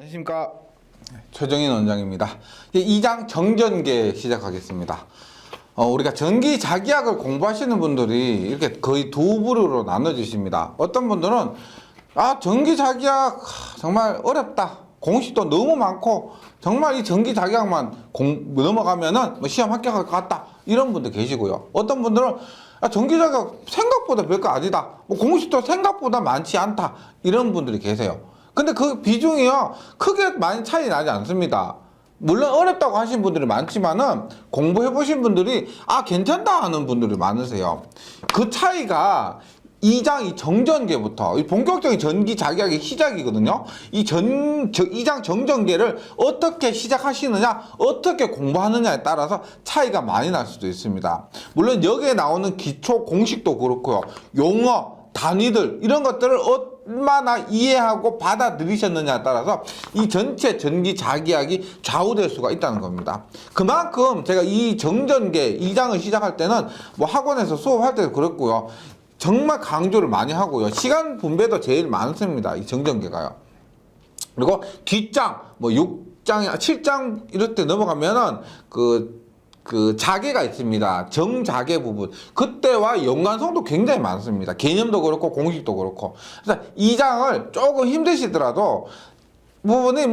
안녕하십니까. 최정인 원장입니다. 2장 정전계 시작하겠습니다. 우리가 전기자기학을 공부하시는 분들이 이렇게 거의 두 부류로 나눠지십니다. 어떤 분들은 전기자기학 정말 어렵다, 공식도 너무 많고 정말 이 전기자기학만 넘어가면은 시험 합격할 것 같다, 이런 분들 계시고요. 어떤 분들은 전기자기학 생각보다 별거 아니다, 공식도 생각보다 많지 않다, 이런 분들이 계세요. 근데 그 비중이요, 크게 많이 차이 나지 않습니다. 물론 어렵다고 하신 분들이 많지만은 공부해 보신 분들이 괜찮다 하는 분들이 많으세요. 그 차이가 2장 이 정전계부터 본격적인 전기 자기학의 시작이거든요. 2장 정전계를 어떻게 시작하시느냐, 어떻게 공부하느냐에 따라서 차이가 많이 날 수도 있습니다. 물론 여기에 나오는 기초 공식도 그렇고요, 용어, 단위들, 이런 것들을 얼마나 이해하고 받아들이셨느냐에 따라서 이 전체 전기 자기학이 좌우될 수가 있다는 겁니다. 그만큼 제가 이 정전계 2장을 시작할 때는 학원에서 수업할 때도 그렇고요, 정말 강조를 많이 하고요, 시간 분배도 제일 많습니다, 이 정전계가요. 그리고 뒷장 6장, 7장 이럴 때 넘어가면은 그 자계가 있습니다. 정자계 부분. 그때와 연관성도 굉장히 많습니다. 개념도 그렇고 공식도 그렇고. 그래서 2장을 조금 힘드시더라도 부분이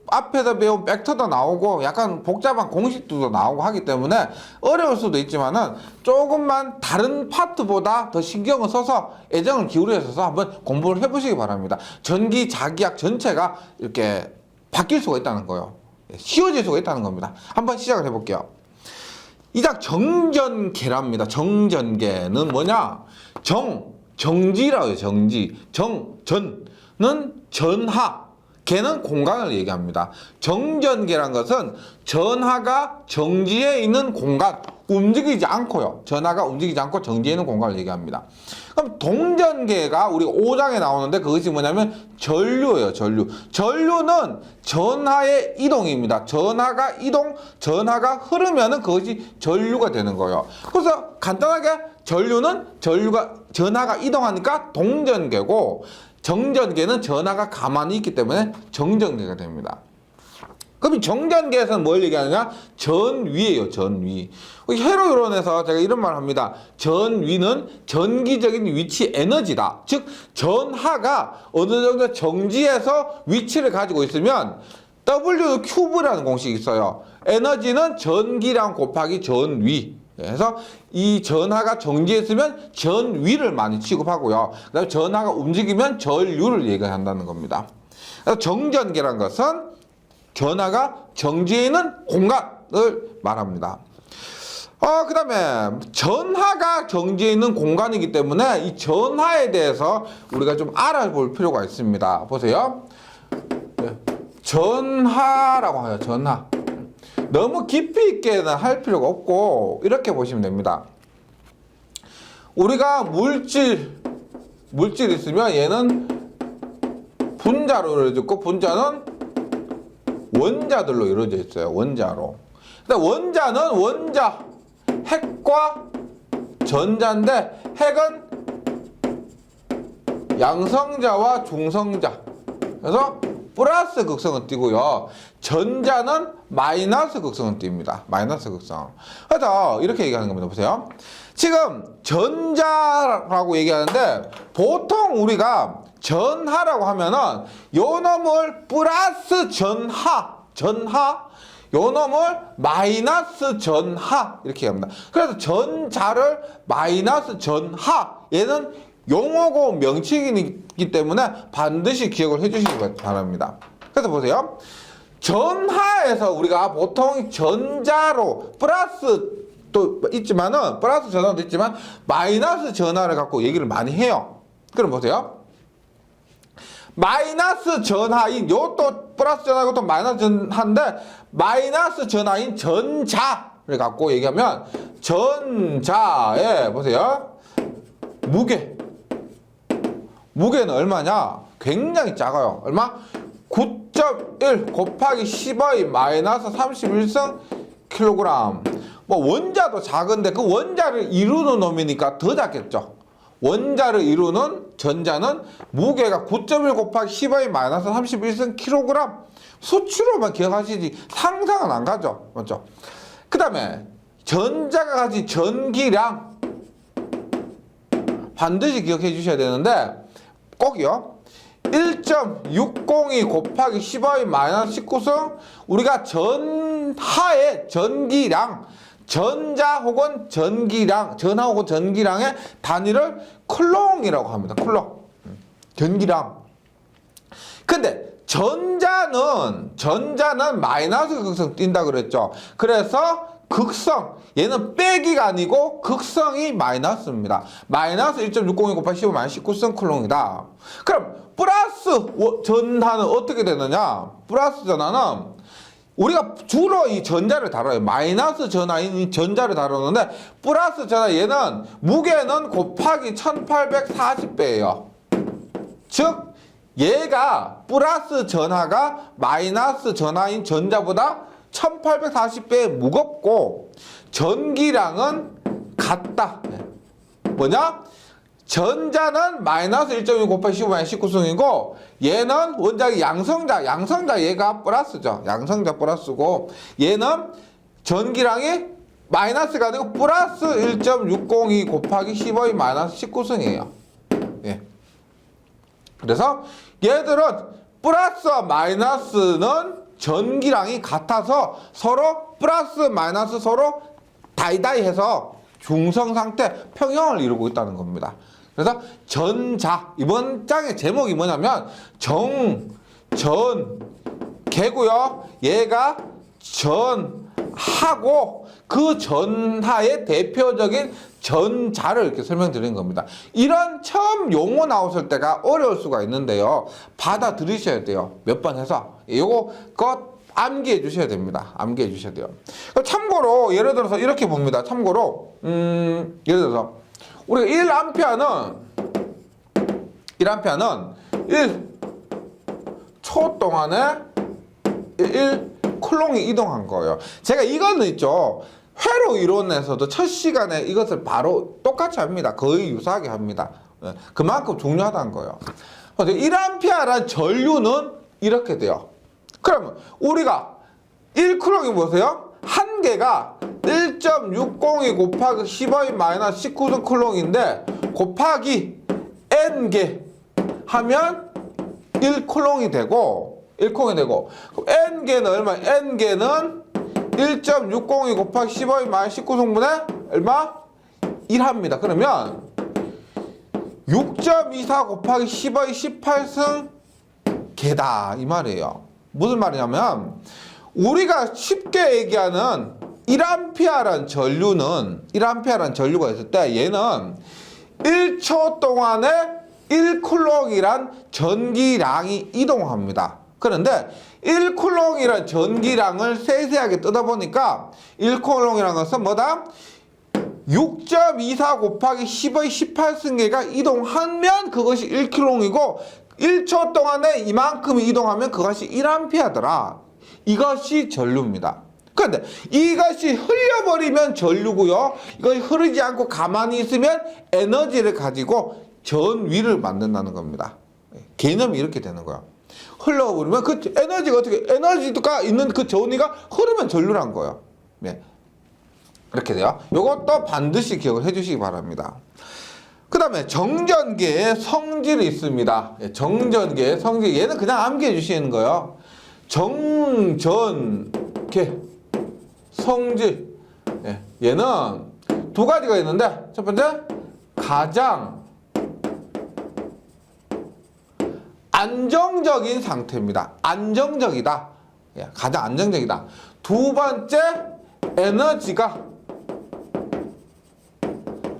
앞에서 배운 벡터도 나오고 약간 복잡한 공식도 나오고 하기 때문에 어려울 수도 있지만은 조금만 다른 파트보다 더 신경을 써서 애정을 기울여서 한번 공부를 해보시기 바랍니다. 전기 자기학 전체가 이렇게 바뀔 수가 있다는 거예요. 쉬워질 수가 있다는 겁니다. 한번 시작을 해볼게요. 2장 정전계랍니다. 정전계는 뭐냐? 정지라고 해요. 정지. 전은 전하, 계는 공간을 얘기합니다. 정전계란 것은 전하가 정지에 있는 공간, 움직이지 않고요. 전하가 움직이지 않고 정지에 있는 공간을 얘기합니다. 그럼 동전계가 우리 5장에 나오는데 그것이 뭐냐면 전류예요. 전류. 전류는 전하의 이동입니다. 전하가 이동, 전하가 흐르면은 그것이 전류가 되는 거예요. 그래서 간단하게 전하가 이동하니까 동전계고, 정전계는 전하가 가만히 있기 때문에 정전계가 됩니다. 그럼 이 정전계에서는 뭘 얘기하느냐? 전위예요. 전위. 회로 이론에서 제가 이런 말을 합니다. 전위는 전기적인 위치 에너지다. 즉 전하가 어느 정도 정지에서 위치를 가지고 있으면 WQV라는 공식이 있어요. 에너지는 전기량 곱하기 전위. 그래서 이 전하가 정지에 있으면 전위를 많이 취급하고요, 그다음에 전하가 움직이면 전류를 얘기한다는 겁니다. 그래서 정전계란 것은 전하가 정지해 있는 공간을 말합니다. 그 다음에 전하가 정지해 있는 공간이기 때문에 이 전하에 대해서 우리가 좀 알아볼 필요가 있습니다. 보세요. 전하라고 해요. 전하. 너무 깊이 있게는 할 필요가 없고 이렇게 보시면 됩니다. 우리가 물질 있으면 얘는 분자로 이루어져 있고, 분자는 원자들로 이루어져 있어요. 원자로. 근데 원자는 원자, 핵과 전자인데 핵은 양성자와 중성자. 그래서 플러스 극성은 띄고요, 전자는 마이너스 극성은 띄입니다. 마이너스 극성. 그래서 이렇게 얘기하는 겁니다. 보세요. 지금 전자라고 얘기하는데 보통 우리가 전하라고 하면은 요 놈을 플러스 전하, 요 놈을 마이너스 전하 이렇게 합니다. 그래서 전자를 마이너스 전하, 얘는 용어고 명칭이기 때문에 반드시 기억을 해주시기 바랍니다. 그래서 보세요. 전하에서 우리가 보통 전자로 플러스도 있지만은, 플러스 전하도 있지만 마이너스 전하를 갖고 얘기를 많이 해요. 그럼 보세요. 마이너스 전하인, 요것도 플러스 전하고 또 마이너스 전하인데, 마이너스 전하인 전자를 갖고 얘기하면 전자에 보세요. 무게는 얼마냐? 굉장히 작아요. 얼마? 9.1 곱하기 10의 마이너스 31성 킬로그램. 원자도 작은데 그 원자를 이루는 놈이니까 더 작겠죠. 원자를 이루는 전자는 무게가 9.1 곱하기 10의 마이너스 31승 킬로그램. 수치로만 기억하시지 상상은 안 가죠. 맞죠? 그 다음에 전자가 가진 전기량 반드시 기억해 주셔야 되는데 꼭이요. 1.602 곱하기 10의 마이너스 19승 우리가 전하의 전기량 전자 혹은 전기량 전하 혹은 전기량의 단위를 쿨롱이라고 합니다. 쿨롱 전기량. 근데 전자는 마이너스 극성 띈다 그랬죠. 그래서 극성 얘는 빼기가 아니고 극성이 마이너스입니다. 마이너스 1.602 곱하기 15 마이너스 19승 쿨롱이다. 그럼 플러스 전하는 어떻게 되느냐? 플러스 전하는 우리가 주로 이 전자를 다뤄요. 마이너스 전하인 이 전자를 다루는데 플러스 전하 얘는 무게는 곱하기 1840배예요. 즉 얘가 플러스 전하가 마이너스 전하인 전자보다 1840배 무겁고 전기량은 같다. 뭐냐? 전자는 마이너스 1.2 곱하기 15 마이너스 19승이고 얘는 원자의 양성자 얘가 플러스죠. 양성자 플러스고 얘는 전기량이 마이너스가 아니고 플러스 1.602 곱하기 15의 마이너스 19승이에요. 예. 그래서 얘들은 플러스와 마이너스는 전기량이 같아서 서로 플러스 마이너스 서로 다이다이 해서 중성 상태 평형을 이루고 있다는 겁니다. 그래서 전자 이번 장의 제목이 뭐냐면 개고요. 얘가 전하고 그 전하의 대표적인 전자를 이렇게 설명드리는 겁니다. 이런 처음 용어 나왔을 때가 어려울 수가 있는데요. 받아들이셔야 돼요. 몇 번 해서 요거 암기해 주셔야 됩니다. 암기해 주셔야 돼요. 참고로 예를 들어서 이렇게 봅니다. 참고로 예를 들어서 우리가 1A는 1초 동안에 1쿨롱이 이동한 거예요. 제가 이거는 있죠. 회로 이론에서도 첫 시간에 이것을 바로 똑같이 합니다. 거의 유사하게 합니다. 그만큼 중요하다는 거예요. 1A라는 전류는 이렇게 돼요. 그러면 우리가 1쿨롱이 뭐세요? 한 개가 1.602 곱하기 10의 마이너스 19승 쿨롱인데 곱하기 n개 하면 1쿨롱이 되고 n개는 얼마? n개는 1.602 곱하기 10의 마이너스 19승분의 얼마? 1합니다. 그러면 6.24 곱하기 10의 18승 개다 이 말이에요. 무슨 말이냐면 우리가 쉽게 얘기하는 1A라는 전류가 있을 때 얘는 1초 동안에 1쿨롱이란 전기량이 이동합니다. 그런데 1쿨롱이란 전기량을 세세하게 뜯어보니까 1쿨롱이라는 것은 뭐다? 6.24 곱하기 10의 18승계가 이동하면 그것이 1쿨롱이고 1초 동안에 이만큼이 이동하면 그것이 1A더라. 이것이 전류입니다. 그런데 이것이 흘려버리면 전류고요. 이것이 흐르지 않고 가만히 있으면 에너지를 가지고 전위를 만든다는 겁니다. 개념이 이렇게 되는 거야. 흘러버리면 그 에너지가 에너지가 있는 그 전위가 흐르면 전류란 거예요. 네. 이렇게 돼요. 이것도 반드시 기억을 해주시기 바랍니다. 그 다음에 정전계의 성질이 있습니다. 정전계의 성질. 얘는 그냥 암기해 주시는 거예요. 정전계 성질. 얘는 두 가지가 있는데, 첫 번째, 가장 안정적인 상태입니다. 안정적이다. 가장 안정적이다. 두 번째, 에너지가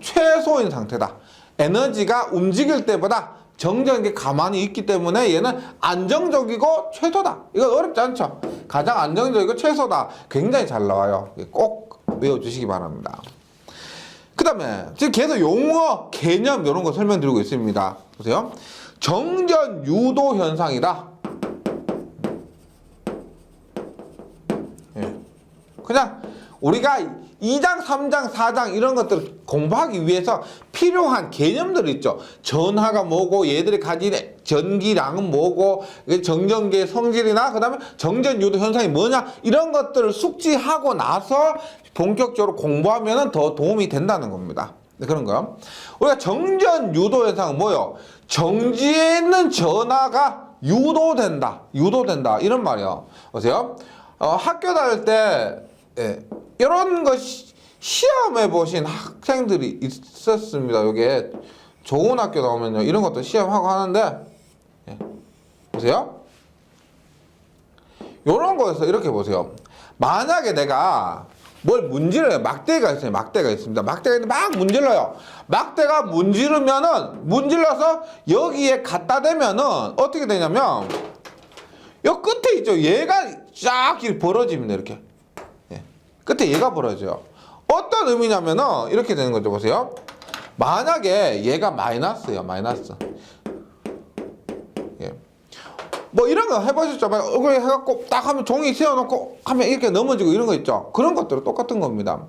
최소인 상태다. 에너지가 움직일 때보다 정전계 가만히 있기 때문에 얘는 안정적이고 최소다. 이거 어렵지 않죠? 가장 안정적이고 최소다. 굉장히 잘 나와요. 꼭 외워주시기 바랍니다. 그 다음에 지금 계속 용어, 개념 이런 거 설명드리고 있습니다. 보세요. 정전 유도 현상이다. 그냥 우리가 2장, 3장, 4장 이런 것들을 공부하기 위해서 필요한 개념들이 있죠. 전하가 뭐고 얘들이 가진 전기량은 뭐고 정전기의 성질이나 그다음에 정전유도 현상이 뭐냐 이런 것들을 숙지하고 나서 본격적으로 공부하면 더 도움이 된다는 겁니다. 네, 그런 거요. 우리가 정전유도 현상은 뭐요? 정지에 있는 전하가 유도된다. 유도된다. 이런 말이요. 보세요. 학교 다닐 때 이런 거 시험해 보신 학생들이 있었습니다. 여기에 좋은 학교 나오면요. 이런 것도 시험하고 하는데 보세요. 요런 거에서 이렇게 보세요. 만약에 내가 뭘 문질러요. 막대가 있어요. 막대가 있습니다. 막대가 있는데 막 문질러요. 막대가 문질러서 여기에 갖다 대면은 어떻게 되냐면 요 끝에 있죠. 얘가 쫙 벌어집니다. 이렇게. 끝에 얘가 벌어져요. 어떤 의미냐면은 이렇게 되는 거죠. 보세요. 만약에 얘가 마이너스예요. 마이너스. 뭐 이런 거 해보셨죠? 얼굴에 해갖고 딱 하면 종이 세워놓고 하면 이렇게 넘어지고 이런 거 있죠? 그런 것들은 똑같은 겁니다.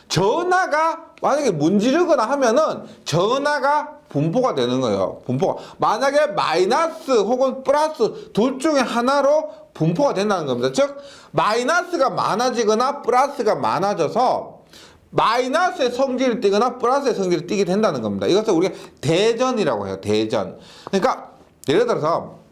전하가 만약에 문지르거나 하면은 전하가 분포가 되는 거예요. 분포가. 만약에 마이너스 혹은 플러스 둘 중에 하나로 분포가 된다는 겁니다. 즉 마이너스가 많아지거나 플러스가 많아져서 마이너스의 성질을 띠거나 플러스의 성질을 띠게 된다는 겁니다. 이것을 우리가 대전이라고 해요. 대전. 그러니까 예를 들어서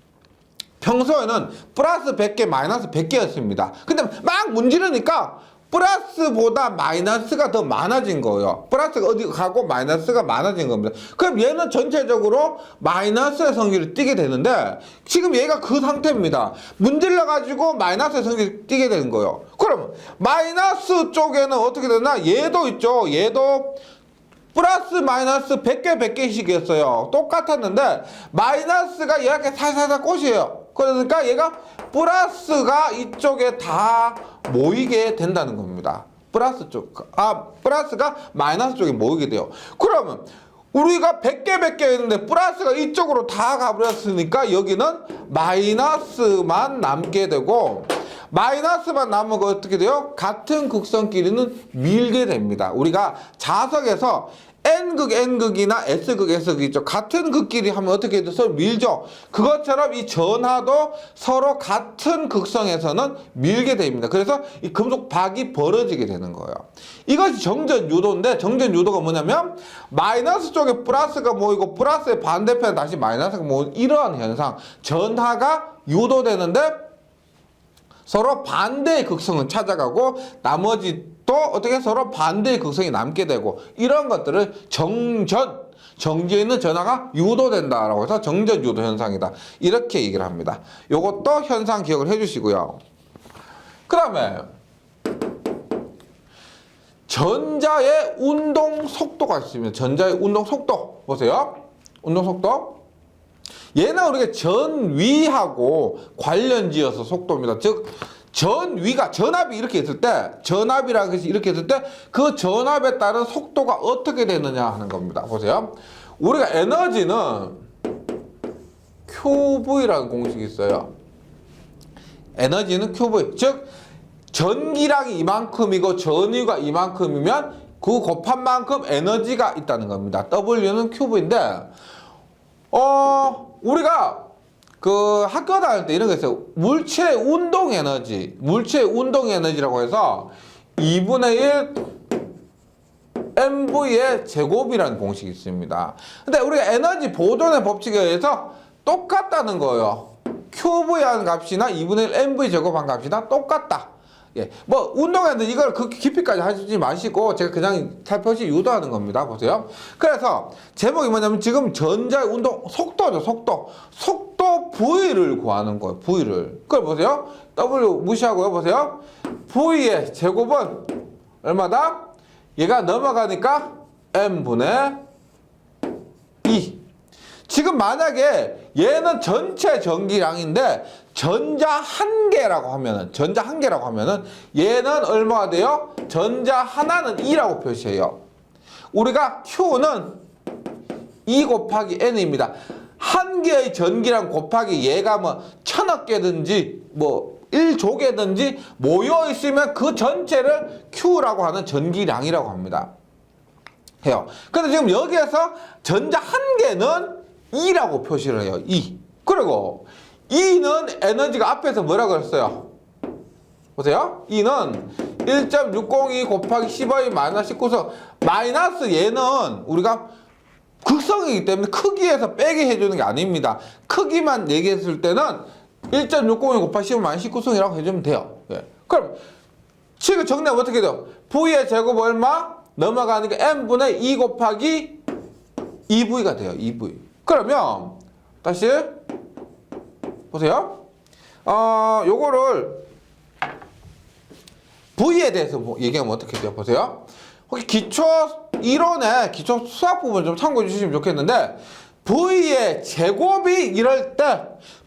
평소에는 플러스 100개, 마이너스 100개였습니다. 근데 막 문지르니까 플러스보다 마이너스가 더 많아진 거예요. 플러스가 어디 가고 마이너스가 많아진 겁니다. 그럼 얘는 전체적으로 마이너스의 성질을 띠게 되는데 지금 얘가 그 상태입니다. 문질러가지고 마이너스의 성질을 띠게 되는 거예요. 그럼 마이너스 쪽에는 어떻게 되나? 얘도 있죠. 얘도 플러스 마이너스 100개 100개씩이었어요. 똑같았는데 마이너스가 이렇게 살살살 꽂이에요. 그러니까 얘가 플러스가 이쪽에 다 모이게 된다는 겁니다. 플러스가 마이너스 쪽에 모이게 돼요. 그러면 우리가 100개 100개였는데 플러스가 이쪽으로 다 가버렸으니까 여기는 마이너스만 남게 되고 마이너스만 남으면 어떻게 돼요? 같은 극선끼리는 밀게 됩니다. 우리가 자석에서 N극 N극이나 S극 S극 있죠. 같은 극끼리 하면 어떻게 돼서 밀죠. 그것처럼 이 전하도 서로 같은 극성에서는 밀게 됩니다. 그래서 이 금속 박이 벌어지게 되는 거예요. 이것이 정전유도인데 정전유도가 뭐냐면 마이너스 쪽에 플러스가 모이고 플러스의 반대편에 다시 마이너스가 모이는 이러한 현상. 전하가 유도되는데 서로 반대의 극성을 찾아가고 나머지 또 어떻게 서로 반대의 극성이 남게 되고 이런 것들을 정지에 있는 전하가 유도된다라고 해서 정전유도 현상이다. 이렇게 얘기를 합니다. 요것도 현상 기억을 해주시고요. 그 다음에 전자의 운동 속도가 있습니다. 전자의 운동 속도 보세요. 운동 속도. 얘는 우리가 전위하고 관련지어서 속도입니다. 즉 전위가 전압이 이렇게 있을 때 전압이라는 것이 이렇게 있을 때 그 전압에 따른 속도가 어떻게 되느냐 하는 겁니다. 보세요. 우리가 에너지는 QV라는 공식이 있어요. 에너지는 QV. 즉 전기량이 이만큼이고 전위가 이만큼이면 그 곱한 만큼 에너지가 있다는 겁니다. W는 QV인데 우리가 그 학교 다닐 때 이런 거 있어요. 물체 운동 에너지라고 해서 2분의 1 mv의 제곱이라는 공식이 있습니다. 근데 우리가 에너지 보존의 법칙에 의해서 똑같다는 거예요. QV한 값이나 2분의 1 mv 제곱한 값이나 똑같다. 예, 뭐 운동에는 이걸 그렇게 깊이까지 하지 마시고 제가 그냥 살펴시 유도하는 겁니다. 보세요. 그래서 제목이 뭐냐면 지금 전자의 운동 속도죠. 속도 V를 구하는 거예요. V를. 그걸 보세요. W 무시하고요. 보세요. V의 제곱은 얼마다? 얘가 넘어가니까 M분의 2. 지금 만약에 얘는 전체 전기량인데 전자 한 개라고 하면은 얘는 얼마가 돼요? 전자 하나는 2라고 표시해요. 우리가 Q는 2 곱하기 N입니다. 한 개의 전기량 곱하기 얘가 뭐 1000억 개든지 뭐 1조개든지 모여 있으면 그 전체를 Q라고 하는 전기량이라고 합니다. 해요. 근데 지금 여기에서 전자 한 개는 2라고 표시를 해요. 2. 그리고 E는 에너지가 앞에서 뭐라고 그랬어요? 보세요. E는 1.602 곱하기 10의 마이너스 19성. 마이너스 얘는 우리가 극성이기 때문에 크기에서 빼게 해주는 게 아닙니다. 크기만 얘기했을 때는 1.602 곱하기 10의 마이너스 19성이라고 해주면 돼요. 예. 그럼 지금 정리하면 어떻게 돼요? V의 제곱 얼마? 넘어가니까 N분의 2 곱하기 2V가 돼요. 2V. 그러면 다시 보세요. 요거를 V에 대해서 얘기하면 어떻게 돼요? 보세요. 혹시 기초 이론의 기초 수학 부분 좀 참고해 주시면 좋겠는데, V의 제곱이 이럴 때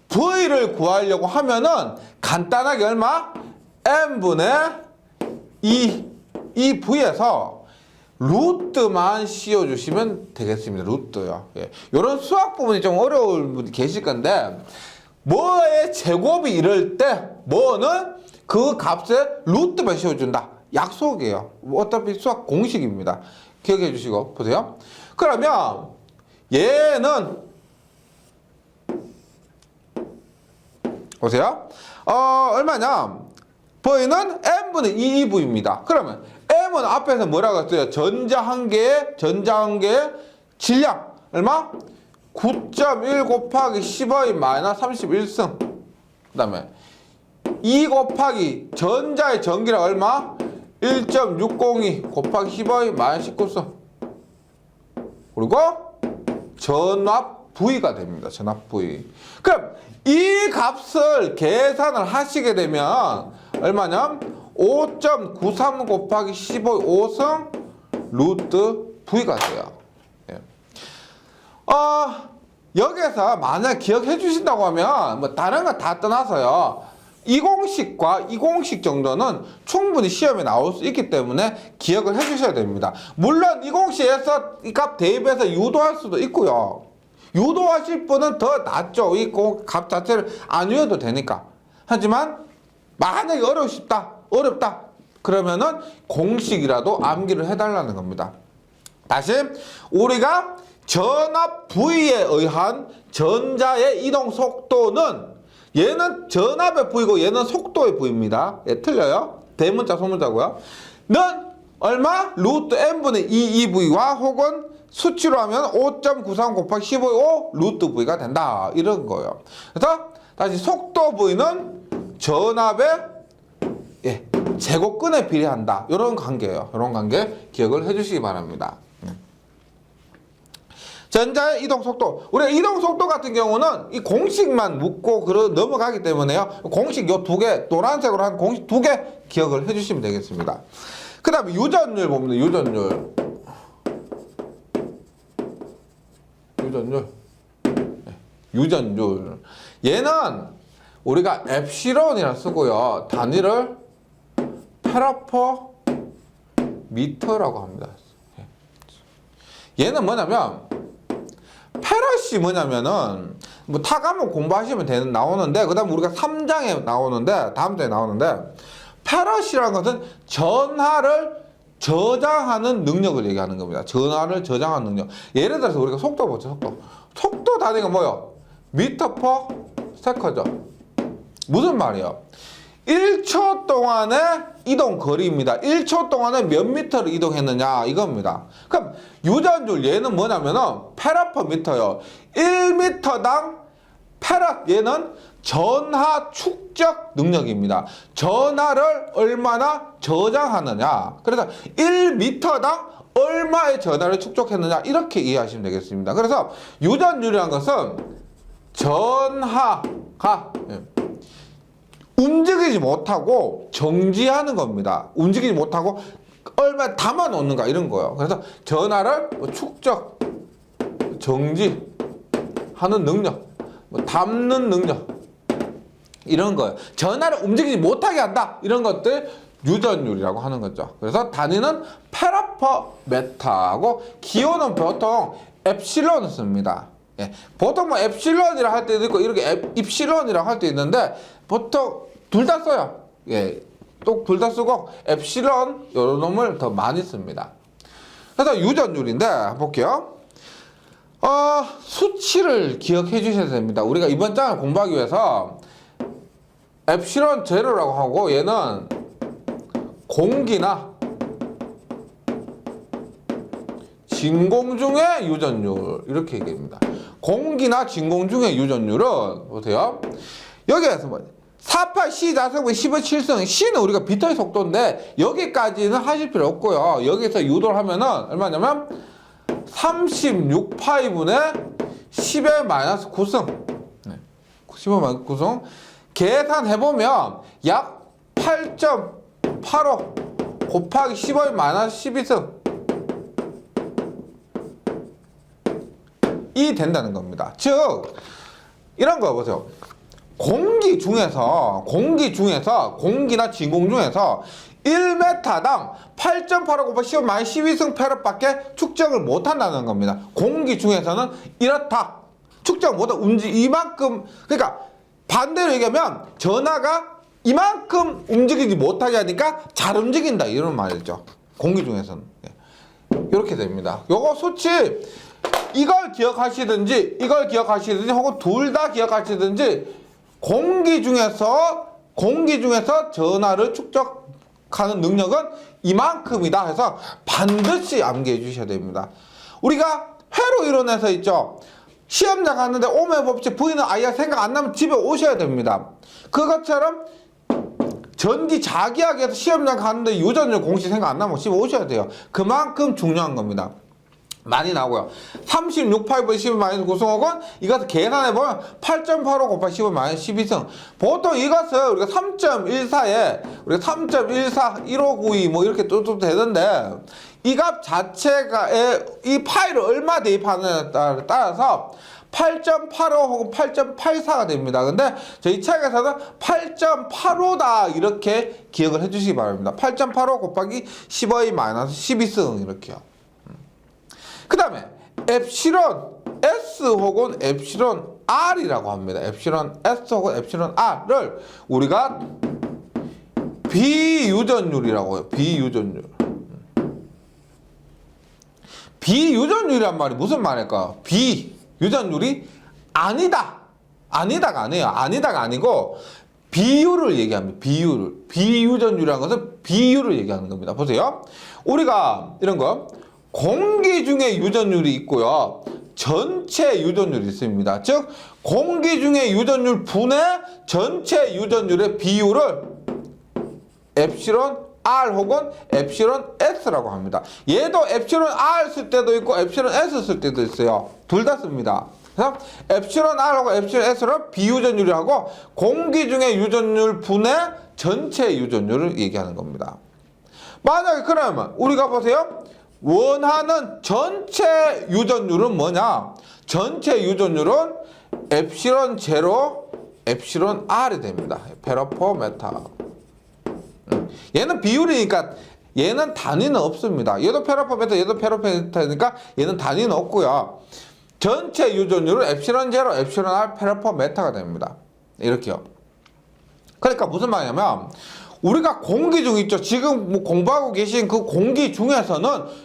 V를 구하려고 하면은 간단하게 얼마? N분의 2 V에서 루트만 씌워주시면 되겠습니다. 루트요. 예. 이런 수학 부분이 좀 어려운 분이 계실 건데, 뭐의 제곱이 이럴 때 뭐는 그 값에 루트만 씌워준다. 약속이에요. 어차피 수학 공식입니다. 기억해 주시고 보세요. 그러면 얘는 보세요. 얼마냐? V는 N분의 2V입니다. 그러면 M은 앞에서 뭐라고 했어요? 전자 한 개의 질량 얼마? 9.1 곱하기 10의 마이너스 31승. 그 다음에 2 곱하기 전자의 전기량 얼마? 1.602 곱하기 10의 마이너스 19승. 그리고 전압 V가 됩니다. 전압 V. 그럼 이 값을 계산을 하시게 되면 얼마냐? 5.93 곱하기 10의 5승 루트 V가 돼요. 예. 여기에서 만약 기억해 주신다고 하면 뭐 다른 거 다 떠나서요, 이 공식과 이 공식 정도는 충분히 시험에 나올 수 있기 때문에 기억을 해 주셔야 됩니다. 물론 이 공식에서 이 값 대입해서 유도할 수도 있고요, 유도하실 분은 더 낫죠. 이 값 자체를 안 외워도 되니까. 하지만 만약에 어렵다 그러면은 공식이라도 암기를 해달라는 겁니다. 다시 우리가 전압 V에 의한 전자의 이동 속도는, 얘는 전압의 V고 얘는 속도의 V입니다. 예, 틀려요. 대문자 소문자고요. 는 얼마? 루트 N분의 2V와 혹은 수치로 하면 5.93 곱하기 15의 5 루트 V가 된다. 이런 거예요. 그래서 다시 속도 V는 전압의 제곱근에 비례한다. 이런 관계예요. 이런 관계 기억을 해주시기 바랍니다. 전자의 이동 속도. 우리가 이동 속도 같은 경우는 이 공식만 묻고 넘어가기 때문에요. 공식 요 두 개, 노란색으로 한 공식 두 개 기억을 해주시면 되겠습니다. 그 다음에 유전율 봅니다. 유전율. 얘는 우리가 엡실론이라 쓰고요, 단위를 페라퍼 미터라고 합니다. 얘는 뭐냐면, 페럿이 뭐냐면은 뭐 타가면 공부하시면 나오는데, 그 다음에 우리가 3장에 나오는데, 다음 장에 나오는데, 페럿이라는 것은 전하를 저장하는 능력을 얘기하는 겁니다. 전하를 저장하는 능력. 예를 들어서 우리가 속도 보죠. 속도 단위가 뭐요? 미터 퍼 세컨드. 무슨 말이에요? 1초 동안의 이동 거리입니다. 1초 동안에 몇 미터를 이동했느냐 이겁니다. 그럼 유전율 얘는 뭐냐면은 페라퍼 미터요. 1미터당 페라, 얘는 전하 축적 능력입니다. 전하를 얼마나 저장하느냐. 그래서 1미터당 얼마의 전하를 축적했느냐, 이렇게 이해하시면 되겠습니다. 그래서 유전율이라는 것은 전하가 움직이지 못하고 정지하는 겁니다. 움직이지 못하고 얼마 담아 놓는가 이런 거예요. 그래서 전하를 축적, 정지하는 능력, 담는 능력, 이런 거예요. 전하를 움직이지 못하게 한다, 이런 것들 유전율이라고 하는 거죠. 그래서 단위는 페라퍼 메타하고 기호는 보통 엡실론을 씁니다. 예, 보통 뭐 엡실론이라 할 때도 있고 이렇게 입실론이라고 할 때 있는데 보통 둘 다 써요. 예, 또 둘 다 쓰고 엡실론 이런 놈을 더 많이 씁니다. 그래서 유전율인데 볼게요. 수치를 기억해 주셔야 됩니다. 우리가 이번 장을 공부하기 위해서 엡실론 제로라고 하고 얘는 공기나 진공 중의 유전율 이렇게 얘기합니다. 공기나 진공 중의 유전율은 보세요. 여기에서 뭐 48C 자성분 10의 7승 C는 우리가 비터의 속도인데 여기까지는 하실 필요 없고요. 여기서 유도를 하면은 얼마냐면 36파이분의 10의 마이너스 9승 10의 마이너스 9승 계산해보면 약 8.85 곱하기 10의 마이너스 12승 이 된다는 겁니다. 즉 이런 거 보세요. 공기 중에서 공기나 진공 중에서 1m당 8.85 곱하기 10 마이너스 12승 페럿밖에 측정을 못한다는 겁니다. 공기 중에서는 이렇다. 측정 못한 이만큼 그러니까 반대로 얘기하면 전하가 이만큼 움직이지 못하게 하니까 잘 움직인다 이런 말이죠. 공기 중에서는 이렇게 됩니다. 요거 수치 이걸 기억하시든지 혹은 둘 다 기억하시든지 공기 중에서 전하를 축적하는 능력은 이만큼이다 해서 반드시 암기해 주셔야 됩니다. 우리가 회로 이론에서 있죠. 시험장 갔는데 오메 법칙 V는 I야 생각 안 나면 집에 오셔야 됩니다. 그것처럼 전기 자기학에서 시험장 갔는데 유전율 공식 생각 안 나면 집에 오셔야 돼요. 그만큼 중요한 겁니다. 많이 나오고요. 36파이분 10의 마이너스 9승 혹은 이것을 계산해보면 8.85 곱하기 10의 마이너스 12승 보통 이것을 우리가 3.14에 우리가 3.14 1592 뭐 이렇게 뚜뚜 되는데 이 값 자체가 이 파이를 얼마 대입하느냐에 따라서 8.85 혹은 8.84가 됩니다. 근데 저희 책에서는 8.85다 이렇게 기억을 해주시기 바랍니다. 8.85 곱하기 10의 마이너스 12승 이렇게요. 그 다음에 엡실론 S 혹은 엡실론 R이라고 합니다. 엡실론 S 혹은 엡실론 R을 우리가 비유전율이라고 해요. 비유전율. 비유전율이란 말이 무슨 말일까요? 비유전율이 아니다가 아니에요. 아니다가 아니고 비율을 얘기합니다. 비유전율이라는 것은 비율을 얘기하는 겁니다. 보세요. 우리가 이런 거 공기 중에 유전율이 있고요. 전체 유전율이 있습니다. 즉 공기 중에 유전율 분의 전체 유전율의 비율을 엡실론 R 혹은 엡실론 S라고 합니다. 얘도 엡실론 R 쓸 때도 있고 엡실론 S 쓸 때도 있어요. 둘 다 씁니다. 그래서 엡실론 R 하고 엡실론 S를 비유전율이라고 공기 중에 유전율 분의 전체 유전율을 얘기하는 겁니다. 만약에 그러면 우리가 보세요. 원하는 전체 유전율은 뭐냐? 전체 유전율은 엡실론 제로, 엡실론 R이 됩니다. 페러퍼 메타. 얘는 비율이니까 얘는 단위는 없습니다. 얘도 페러퍼 메타, 얘도 페러퍼 메타니까 얘는 단위는 없고요. 전체 유전율은 엡실론 제로, 엡실론 R, 페러퍼 메타가 됩니다. 이렇게요. 그러니까 무슨 말이냐면 우리가 공기 중 있죠. 지금 뭐 공부하고 계신 그 공기 중에서는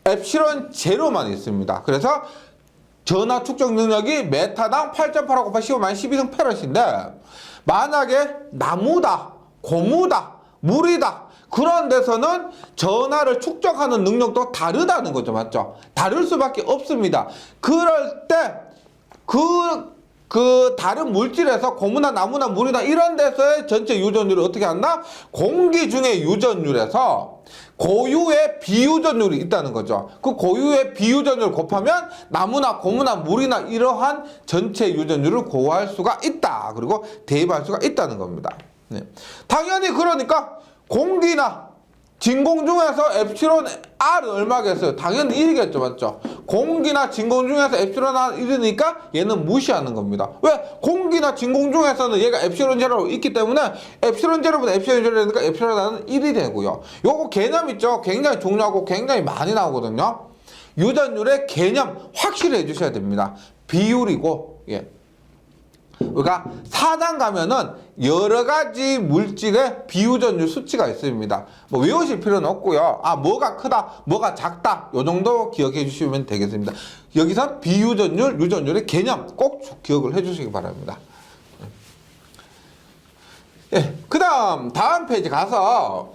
엡실론 제로만 있습니다. 그래서 전하 축적 능력이 메타당 8.85 곱하기 15 마이너스 12승 페럿인데 만약에 나무다, 고무다, 물이다 그런 데서는 전하를 축적하는 능력도 다르다는 거죠. 맞죠? 다를 수밖에 없습니다. 그럴 때 그 다른 물질에서 고무나 나무나 물이나 이런 데서의 전체 유전율을 어떻게 한다? 공기 중의 유전율에서 고유의 비유전율이 있다는 거죠. 그 고유의 비유전율을 곱하면 나무나 고무나 물이나 이러한 전체 유전율을 고할 수가 있다. 그리고 대입할 수가 있다는 겁니다. 네. 당연히 그러니까 공기나 진공 중에서 엡실론 R은 얼마겠어요? 당연히 1이겠죠. 맞죠? 공기나 진공 중에서 엡실론 R 1이니까 얘는 무시하는 겁니다. 왜? 공기나 진공 중에서는 얘가 엡실론 제로로 있기 때문에 엡실론 제로보다 엡실론 제로니까 엡실론 R은 1이 되고요. 요거 개념 있죠? 굉장히 중요하고 굉장히 많이 나오거든요. 유전율의 개념 확실히 해주셔야 됩니다. 비율이고, 예. 우리가 4장 가면은 여러 가지 물질의 비유전율 수치가 있습니다. 뭐 외우실 필요는 없고요. 아, 뭐가 크다, 뭐가 작다, 요 정도 기억해 주시면 되겠습니다. 여기서 비유전율, 유전율의 개념 꼭 기억을 해 주시기 바랍니다. 예, 그 다음 페이지 가서,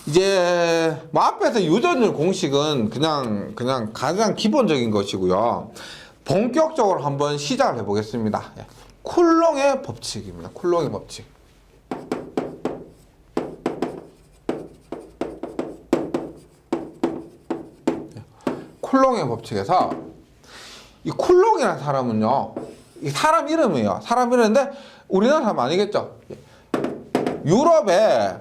이제, 뭐 앞에서 유전율 공식은 그냥 가장 기본적인 것이고요. 본격적으로 한번 시작을 해보겠습니다. 예, 쿨롱의 법칙입니다. 쿨롱의 법칙. 쿨롱의 법칙에서, 이 쿨롱이라는 사람은요, 이 사람 이름이에요. 사람 이름인데 우리나라 사람 아니겠죠. 유럽에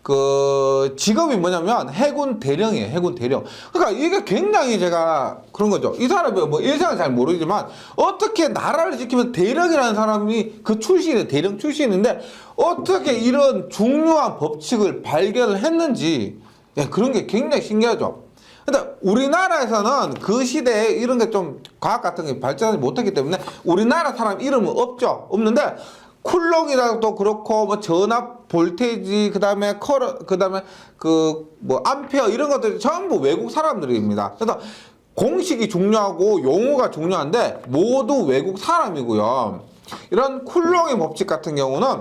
그 직업이 뭐냐면 해군 대령이에요. 해군 대령. 그러니까 이게 굉장히 제가 그런 거죠. 이 사람이 뭐 일생을 잘 모르지만 어떻게 나라를 지키면 대령이라는 사람이 그 출신이 대령 출신인데 어떻게 이런 중요한 법칙을 발견을 했는지, 예, 그런 게 굉장히 신기하죠. 근데 우리나라에서는 그 시대에 이런 게 좀 과학 같은 게 발전하지 못했기 때문에 우리나라 사람 이름은 없죠. 없는데 쿨롱이라도 그렇고 뭐 전압 볼테이지 그다음에 그다음에 그 뭐 암페어 이런 것들이 전부 외국 사람들입니다. 그래서 공식이 중요하고 용어가 중요한데 모두 외국 사람이고요. 이런 쿨롱의 법칙 같은 경우는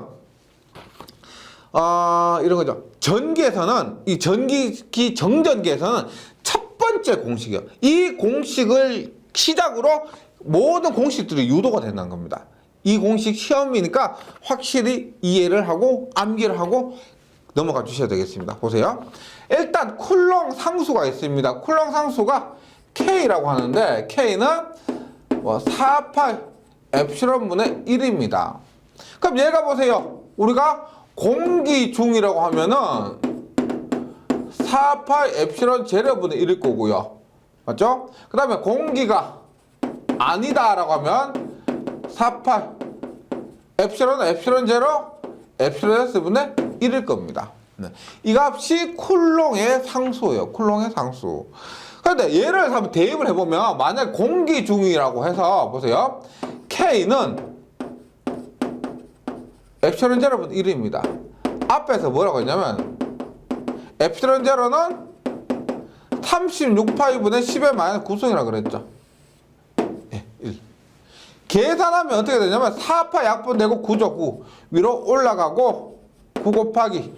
이런 거죠. 전기에서는 이 전기기 정전기에서는 첫 번째 공식이에요. 이 공식을 시작으로 모든 공식들이 유도가 된다는 겁니다. 이 공식 시험이니까 확실히 이해를 하고 암기를 하고 넘어가 주셔야 되겠습니다. 보세요. 일단 쿨롱 상수가 있습니다. 쿨롱 상수가 K라고 하는데 K는 뭐 4파이 엡실론분의 1입니다. 그럼 얘가 보세요. 우리가 공기 중이라고 하면은 4파이 엡실론 제로분의 1일 거고요. 맞죠? 그 다음에 공기가 아니다 라고 하면 4파이 엡실론 제로 엡실론 S분의 1일 겁니다. 네. 이 값이 쿨롱의 상수예요. 쿨롱의 상수. 그런데 얘를 한번 대입을 해보면 만약 공기 중이라고 해서 보세요. K는 엡실론 제로분의 1입니다. 앞에서 뭐라고 했냐면 엡실론 제로는 36파이분의 10의 마이너스 9승이라고 그랬죠. 예, 1. 계산하면 어떻게 되냐면 4파 약분되고 9죠. 9 위로 올라가고 9 곱하기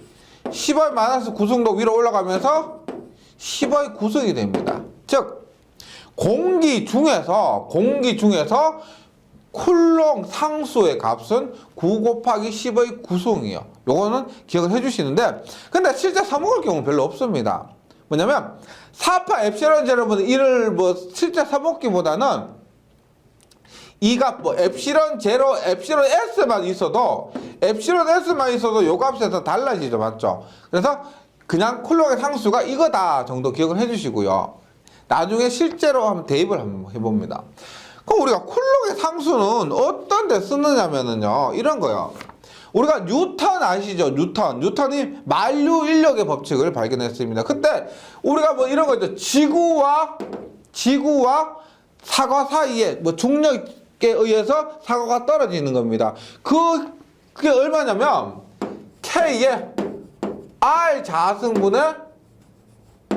10의 마이너스 9승도 위로 올라가면서 10의 9승이 됩니다. 즉 공기 중에서 쿨롱 상수의 값은 9 곱하기 10의 9승이에요. 요거는 기억을 해주시는데 근데 실제 써먹을 경우는 별로 없습니다. 뭐냐면 4파 엡실론 제로분의 1을 뭐 실제 써먹기보다는 이 값 뭐 엡실론 제로 엡실론 S만 있어도 요 값에서 달라지죠. 맞죠? 그래서 그냥 쿨롱의 상수가 이거다 정도 기억을 해주시고요. 나중에 실제로 한번 대입을 한번 해봅니다. 그럼 우리가 쿨롱의 상수는 어떤 데 쓰느냐면은요, 이런 거요. 우리가 뉴턴 아시죠? 뉴턴이 만류 인력의 법칙을 발견했습니다. 그때 우리가 뭐 이런 거 있죠. 지구와 사과 사이에 뭐 중력에 의해서 사과가 떨어지는 겁니다. 그게 얼마냐면 K의 R 자승분의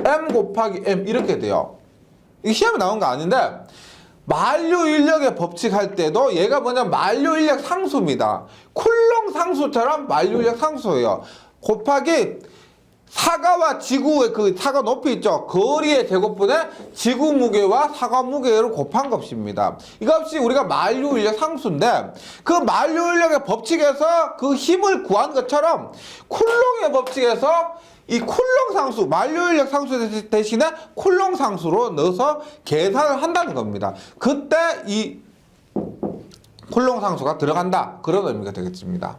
M 곱하기 M 이렇게 돼요. 이게 시험에 나온 거 아닌데 만류 인력의 법칙 할 때도 얘가 뭐냐면 만류 인력 상수입니다. 쿨롱 상수처럼 만류 인력 상수예요. 곱하기 사과와 지구의 그 사과 높이 있죠. 거리의 제곱분의 지구 무게와 사과 무게를 곱한 값입니다. 이 값이 우리가 만류 인력 상수인데 그 만류 인력의 법칙에서 그 힘을 구한 것처럼 쿨롱의 법칙에서 이 쿨롱 상수, 만류 인력 상수 대신에 쿨롱 상수로 넣어서 계산을 한다는 겁니다. 그때 이 쿨롱 상수가 들어간다. 그런 의미가 되겠습니다.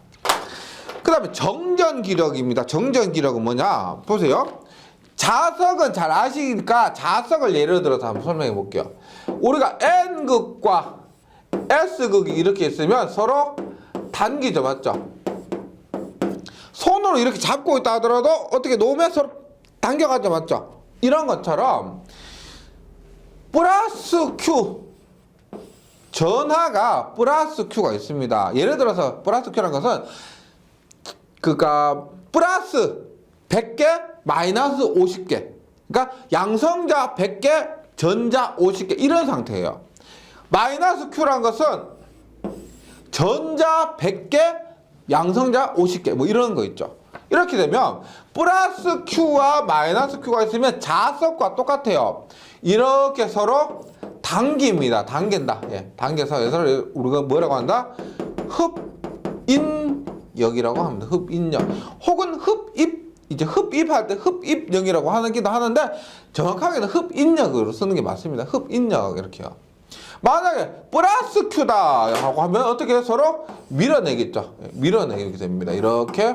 그 다음에 정전기력입니다. 정전기력은 뭐냐? 보세요. 자석은 잘 아시니까 자석을 예를 들어서 한번 설명해 볼게요. 우리가 N극과 S극이 이렇게 있으면 서로 단기죠. 맞죠? 손으로 이렇게 잡고 있다 하더라도 어떻게 놓으면 서로 당겨가죠. 맞죠? 이런 것처럼 플러스 Q 전하가 플러스 Q가 있습니다. 예를 들어서 플러스 Q라는 것은 그러니까 플러스 100개 마이너스 50개. 그러니까 양성자 100개 전자 50개 이런 상태예요. 마이너스 Q라는 것은 전자 100개 양성자 50개 뭐 이런 거 있죠. 이렇게 되면 플러스 Q와 마이너스 Q가 있으면 자석과 똑같아요. 이렇게 서로 당깁니다. 당긴다. 예, 당겨서 서로 우리가 뭐라고 한다? 흡인역이라고 합니다. 흡인역. 혹은 흡입. 이제 흡입할 때 흡입역이라고 하기도 하는데 정확하게는 흡인역으로 쓰는 게 맞습니다. 흡인역 이렇게요. 만약에 플러스 Q다 하고 하면 어떻게 서로 밀어내겠죠. 밀어내게 됩니다. 이렇게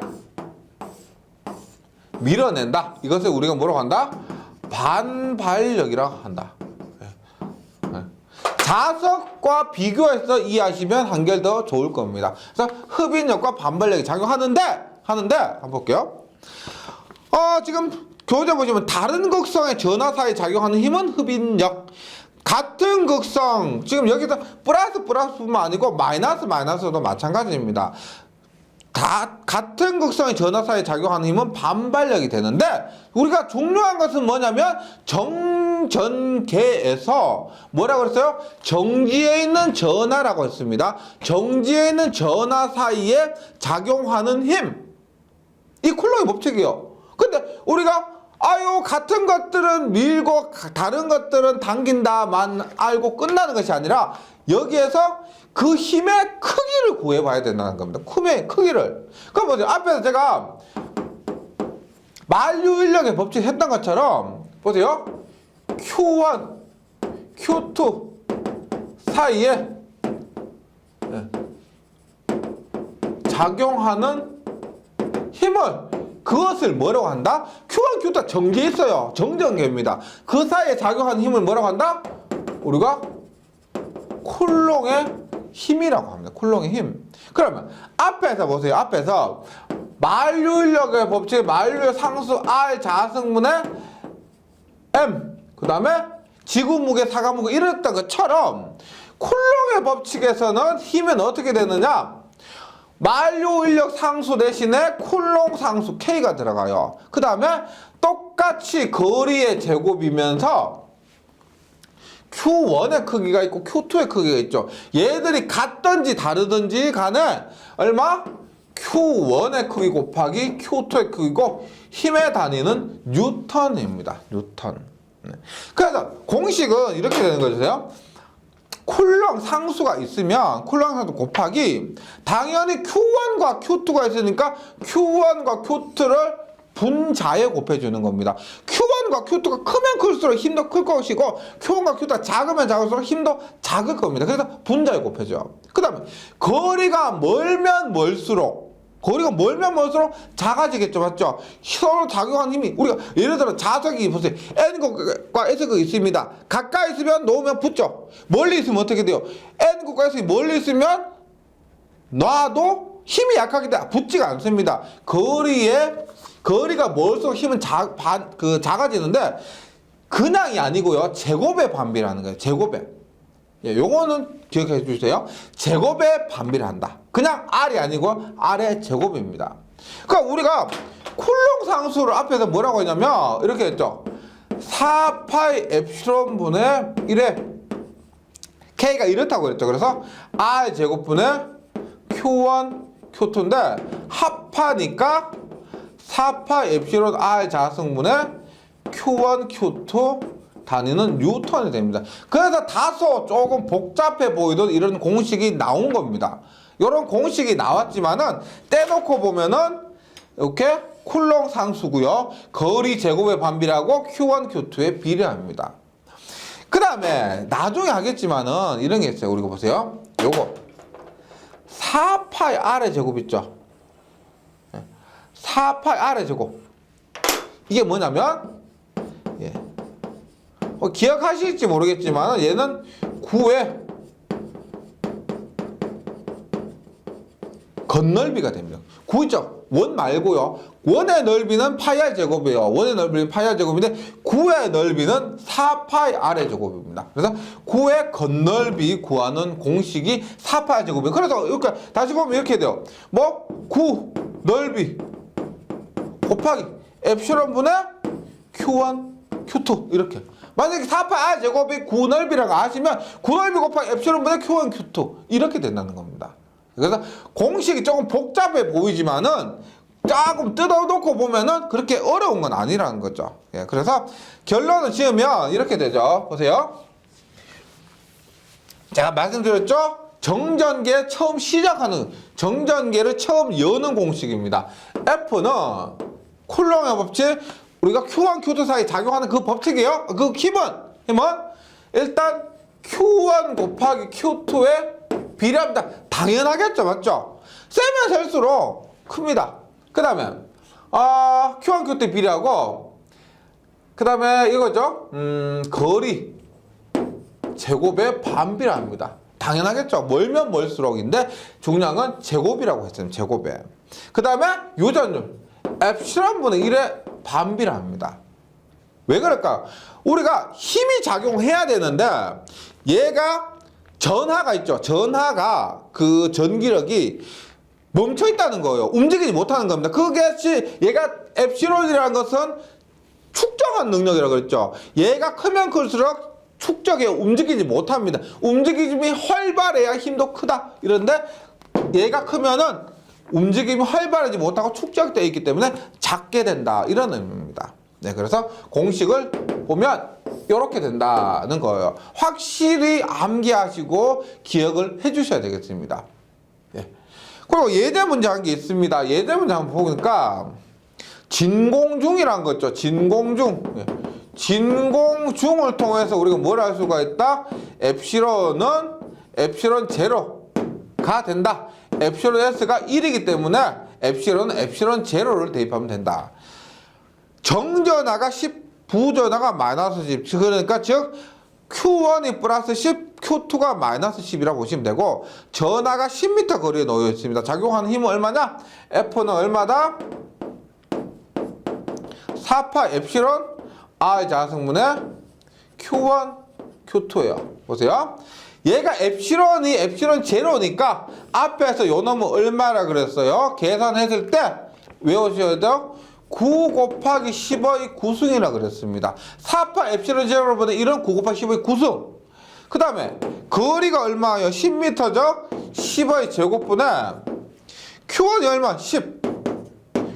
밀어낸다. 이것을 우리가 뭐라고 한다? 반발력이라고 한다. 자석과 비교해서 이해하시면 한결 더 좋을 겁니다. 그래서 흡인력과 반발력이 작용하는데 한번 볼게요. 지금 교재 보시면 다른 극성의 전하 사이에 작용하는 힘은 흡인력. 같은 극성, 지금 여기서 플러스뿐만 아니고 마이너스도 마찬가지입니다. 다 같은 극성의 전하 사이에 작용하는 힘은 반발력이 되는데 우리가 중요한 것은 뭐냐면 정전계에서 뭐라고 그랬어요? 정지에 있는 전하라고 했습니다. 정지에 있는 전하 사이에 작용하는 힘. 이 쿨롱의 법칙이요. 근데 우리가 같은 것들은 밀고 다른 것들은 당긴다만 알고 끝나는 것이 아니라 여기에서 그 힘의 크기를 구해봐야 된다는 겁니다. 힘의 크기를. 그럼 보세요. 앞에서 제가 만류인력의 법칙 했던 것처럼 보세요. Q1, Q2 사이에 작용하는 힘을 그것을 뭐라고 한다? Q1, Q2가 정지해 있어요. 정전계입니다. 그 사이에 작용하는 힘을 뭐라고 한다? 우리가 쿨롱의 힘이라고 합니다. 쿨롱의 힘. 그러면 앞에서 보세요. 앞에서 만류인력의 법칙, 만류의 상수 R 자승분의 M, 그 다음에 지구무게, 사각무게 이랬던 것처럼 쿨롱의 법칙에서는 힘은 어떻게 되느냐? 만류인력 상수 대신에 쿨롱 상수 K가 들어가요. 그 다음에 똑같이 거리의 제곱이면서 Q1의 크기가 있고 Q2의 크기가 있죠. 얘들이 같든지 다르든지 간에 얼마? Q1의 크기 곱하기 Q2의 크기고 힘의 단위는 뉴턴입니다. 뉴턴. 그래서 공식은 이렇게 되는 거죠. 쿨롱 상수가 있으면 쿨롱 상수 곱하기 당연히 Q1과 Q2가 있으니까 Q1과 Q2를 분자에 곱해주는 겁니다. Q1과 Q2가 크면 클수록 힘도 클 것이고 Q1과 Q2가 작으면 작을수록 힘도 작을 겁니다. 그래서 분자에 곱해줘요. 그 다음에 거리가 멀면 멀수록 작아지겠죠. 맞죠? 서로 작용하는 힘이 우리가 예를 들어 자석이 보세요. N국과 S국이 있습니다. 가까이 있으면 놓으면 붙죠. 멀리 있으면 어떻게 돼요? N국과 S국이 멀리 있으면 놔도 힘이 약하기 때문에 붙지가 않습니다. 거리가 멀수록 힘은 작아지는데 그냥이 아니고요. 제곱의 반비라는 거예요. 제곱의. 예, 요거는 기억해 주세요. 제곱의 반비를 한다. 그냥 R이 아니고 R의 제곱입니다. 그러니까 우리가 쿨롱 상수를 앞에서 뭐라고 했냐면 이렇게 했죠. 4파이 엡실론분의 1에 K가 이렇다고 그랬죠. 그래서 R 제곱분의 Q1, Q2인데 합하니까 4파 엡실론 R 자승분의 Q1, Q2 단위는 뉴턴이 됩니다. 그래서 다소 조금 복잡해 보이던 이런 공식이 나온 겁니다. 이런 공식이 나왔지만은 떼놓고 보면은 이렇게 쿨롱 상수고요. 거리 제곱의 반비라고 Q1, Q2의 비례합니다. 그 다음에 나중에 하겠지만은 이런 게 있어요. 우리가 보세요. 요거 4파이 R의 제곱 있죠. 4파이 R의 제곱. 이게 뭐냐면 기억하실지 모르겠지만 얘는 9의 건널비가 됩니다. 9죠. 원 말고요. 원의 넓이는 파이 r 제곱이에요. 원의 넓이는 파이 r 제곱인데 9의 넓이는 4파이 r의 제곱입니다. 그래서 9의 겉넓이 구하는 공식이 4파이 r 제곱이에요. 그래서 이렇게 다시 보면 이렇게 돼요. 뭐 9 넓이 곱하기 엡실론분의 Q1 Q2 이렇게. 만약에 4파이 r 제곱이 9 넓이라고 아시면 9 넓이 곱하기 엡실론분의 Q1 Q2 이렇게 된다는 겁니다. 그래서 공식이 조금 복잡해 보이지만은 조금 뜯어놓고 보면은 그렇게 어려운 건 아니라는 거죠. 예, 그래서 결론을 지으면 이렇게 되죠. 보세요. 제가 말씀드렸죠? 정전계 처음 시작하는, 정전계를 처음 여는 공식입니다. F는 쿨롱의 법칙, 우리가 Q1, Q2 사이 작용하는 그 법칙이에요. 그 힘은 일단 Q1 곱하기 Q2에 비례합니다. 당연하겠죠, 맞죠? 세면 셀수록 큽니다. 그 다음에 Q1, Q2 비례하고 그 다음에 이거죠. 거리 제곱의 반비례합니다. 당연하겠죠. 멀면 멀수록인데 중량은 제곱이라고 했어요. 제곱에. 그 다음에 유전율 엡실론분의 1의 반비례합니다. 왜 그럴까요? 우리가 힘이 작용해야 되는데 얘가 전하가 있죠. 전하가 그 전기력이 멈춰 있다는 거예요. 움직이지 못하는 겁니다. 그것이 얘가 엡실론이라는 것은 축적한 능력이라고 그랬죠. 얘가 크면 클수록 축적에 움직이지 못합니다. 움직임이 활발해야 힘도 크다. 이런데 얘가 크면은 움직임이 활발하지 못하고 축적되어 있기 때문에 작게 된다. 이런 의미입니다. 네, 그래서 공식을 보면 이렇게 된다는 거예요. 확실히 암기하시고 기억을 해주셔야 되겠습니다. 네. 그리고 예제 문제 한 게 있습니다. 예제 문제 한번 보니까 진공중이란 거 있죠. 진공중. 진공중을 통해서 우리가 뭘 할 수가 있다? 엡실론은 엡실론 제로가 된다. 엡실론 S가 1이기 때문에 엡실론은 엡실론 제로를 대입하면 된다. 정전하가 10, 부전하가 마이너스 10. 그러니까 즉 Q1이 플러스 10, Q2가 마이너스 10이라고 보시면 되고 전하가 10m 거리에 놓여 있습니다. 작용하는 힘은 얼마냐? F는 얼마다? 4파 엡실론 R 자승분의 Q1, Q2예요. 보세요. 얘가 엡실론이 엡실론 제로니까 앞에서 요 놈은 얼마라 그랬어요? 계산했을 때 외우셔야 돼요. 9 곱하기 10의 9승이라 그랬습니다. 4파 엡실론 제로보다 이런 9 곱하기 10의 9승. 그 다음에 거리가 얼마예요? 10m죠? 10의 제곱분의 Q1이 얼마? 10.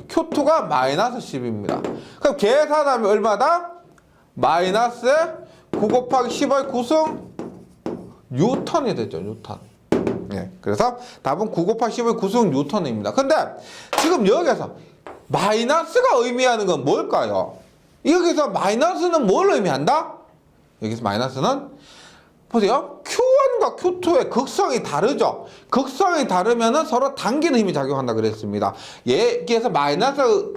Q2가 마이너스 10입니다. 그럼 계산하면 얼마다? 마이너스 9 곱하기 10의 9승 뉴턴이 되죠. 뉴턴. 네, 그래서 답은 9 곱하기 10의 9승 뉴턴입니다. 근데 지금 여기서 마이너스가 의미하는 건 뭘까요? 여기서 마이너스는 뭘 의미한다? 여기서 마이너스는 보세요. Q1과 Q2의 극성이 다르죠. 극성이 다르면 서로 당기는 힘이 작용한다 그랬습니다. 여기에서 마이너스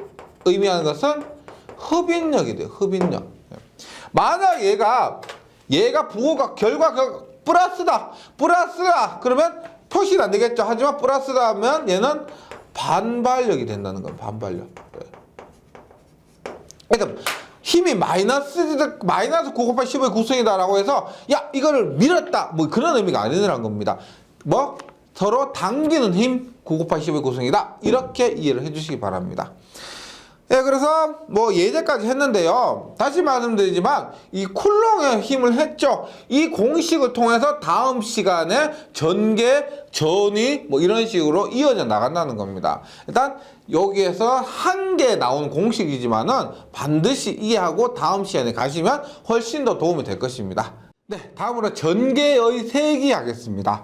의미하는 것은 흡인력이 돼요. 흡인력. 만약 얘가 부호가 결과가 플러스다. 그러면 표시는 안 되겠죠. 하지만 플러스다 하면 얘는 반발력이 된다는 거예요. 반발력. 그러니까 힘이 마이너스 9 곱하기 10의 9승이다라고 해서 야 이거를 밀었다 뭐 그런 의미가 아니라는 겁니다. 뭐 서로 당기는 힘 9 곱하기 10의 9승이다 이렇게 이해를 해주시기 바랍니다. 예, 그래서 뭐 예제까지 했는데요. 다시 말씀드리지만 이 쿨롱의 힘을 했죠. 이 공식을 통해서 다음 시간에 전개, 전위 뭐 이런 식으로 이어져 나간다는 겁니다. 일단 여기에서 한 개 나온 공식이지만은 반드시 이해하고 다음 시간에 가시면 훨씬 더 도움이 될 것입니다. 네, 다음으로 전개의 세기 하겠습니다.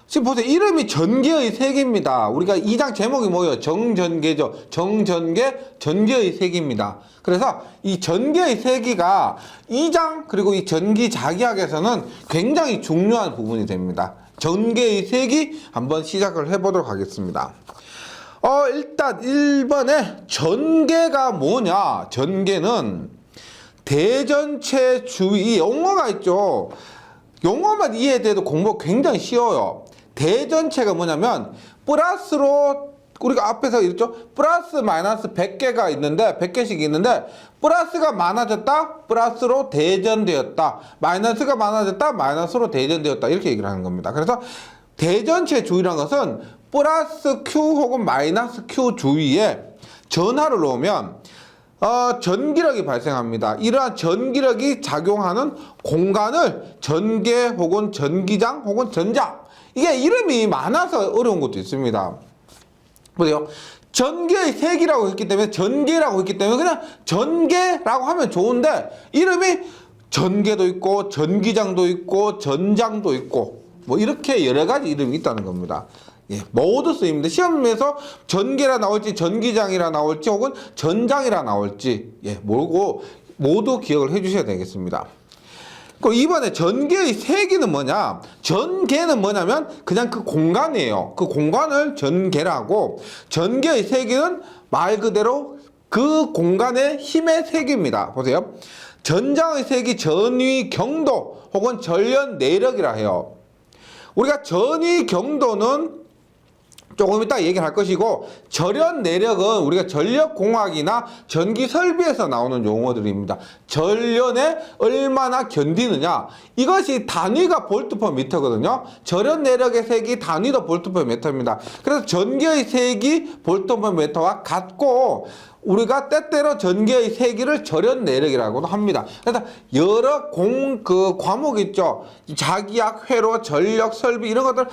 지금 보세요. 이름이 전개의 세기입니다. 우리가 2장 제목이 뭐예요? 정전개죠. 정전개, 전개의 세기입니다. 그래서 이 전개의 세기가 2장 그리고 이 전기자기학에서는 굉장히 중요한 부분이 됩니다. 전개의 세기 한번 시작을 해보도록 하겠습니다. 일단 1번에 전개가 뭐냐? 전개는 대전체 주위 용어가 있죠. 용어만 이해돼도 공부 굉장히 쉬워요. 대전체가 뭐냐면 플러스로 우리가 앞에서 이랬죠. 플러스 마이너스 100개가 있는데 100개씩 있는데 플러스가 많아졌다. 플러스로 대전되었다. 마이너스가 많아졌다. 마이너스로 대전되었다. 이렇게 얘기를 하는 겁니다. 그래서 대전체 주위라는 것은 플러스 Q 혹은 마이너스 Q 주위에 전하를 놓으면 전기력이 발생합니다. 이러한 전기력이 작용하는 공간을 전개 혹은 전기장 혹은 전장, 이게 이름이 많아서 어려운 것도 있습니다. 보세요. 전개의 세기라고 했기 때문에 전개라고 했기 때문에 그냥 전개라고 하면 좋은데 이름이 전개도 있고 전기장도 있고 전장도 있고 뭐 이렇게 여러 가지 이름이 있다는 겁니다. 예, 모두 쓰입니다. 시험에서 전개라 나올지 전기장이라 나올지 혹은 전장이라 나올지 모두 기억을 해 주셔야 되겠습니다. 그리고 이번에 전개의 세기는 뭐냐? 전개는 뭐냐면 그냥 그 공간이에요. 그 공간을 전개라고, 전개의 세기는 말 그대로 그 공간의 힘의 세기입니다. 보세요. 전장의 세기 전위 경도 혹은 전련 내력이라 해요. 우리가 전위 경도는 조금 이따 얘기를 할 것이고, 전련 내력은 우리가 전력공학이나 전기설비에서 나오는 용어들입니다. 전련에 얼마나 견디느냐, 이것이 단위가 볼트/미터거든요. 전련 내력의 세기 단위도 볼트/미터입니다. 그래서 전기의 세기 볼트/미터와 같고, 우리가 때때로 전기의 세기를 전련 내력이라고도 합니다. 그래서 여러 과목 있죠. 자기약, 회로, 전력, 설비 이런 것들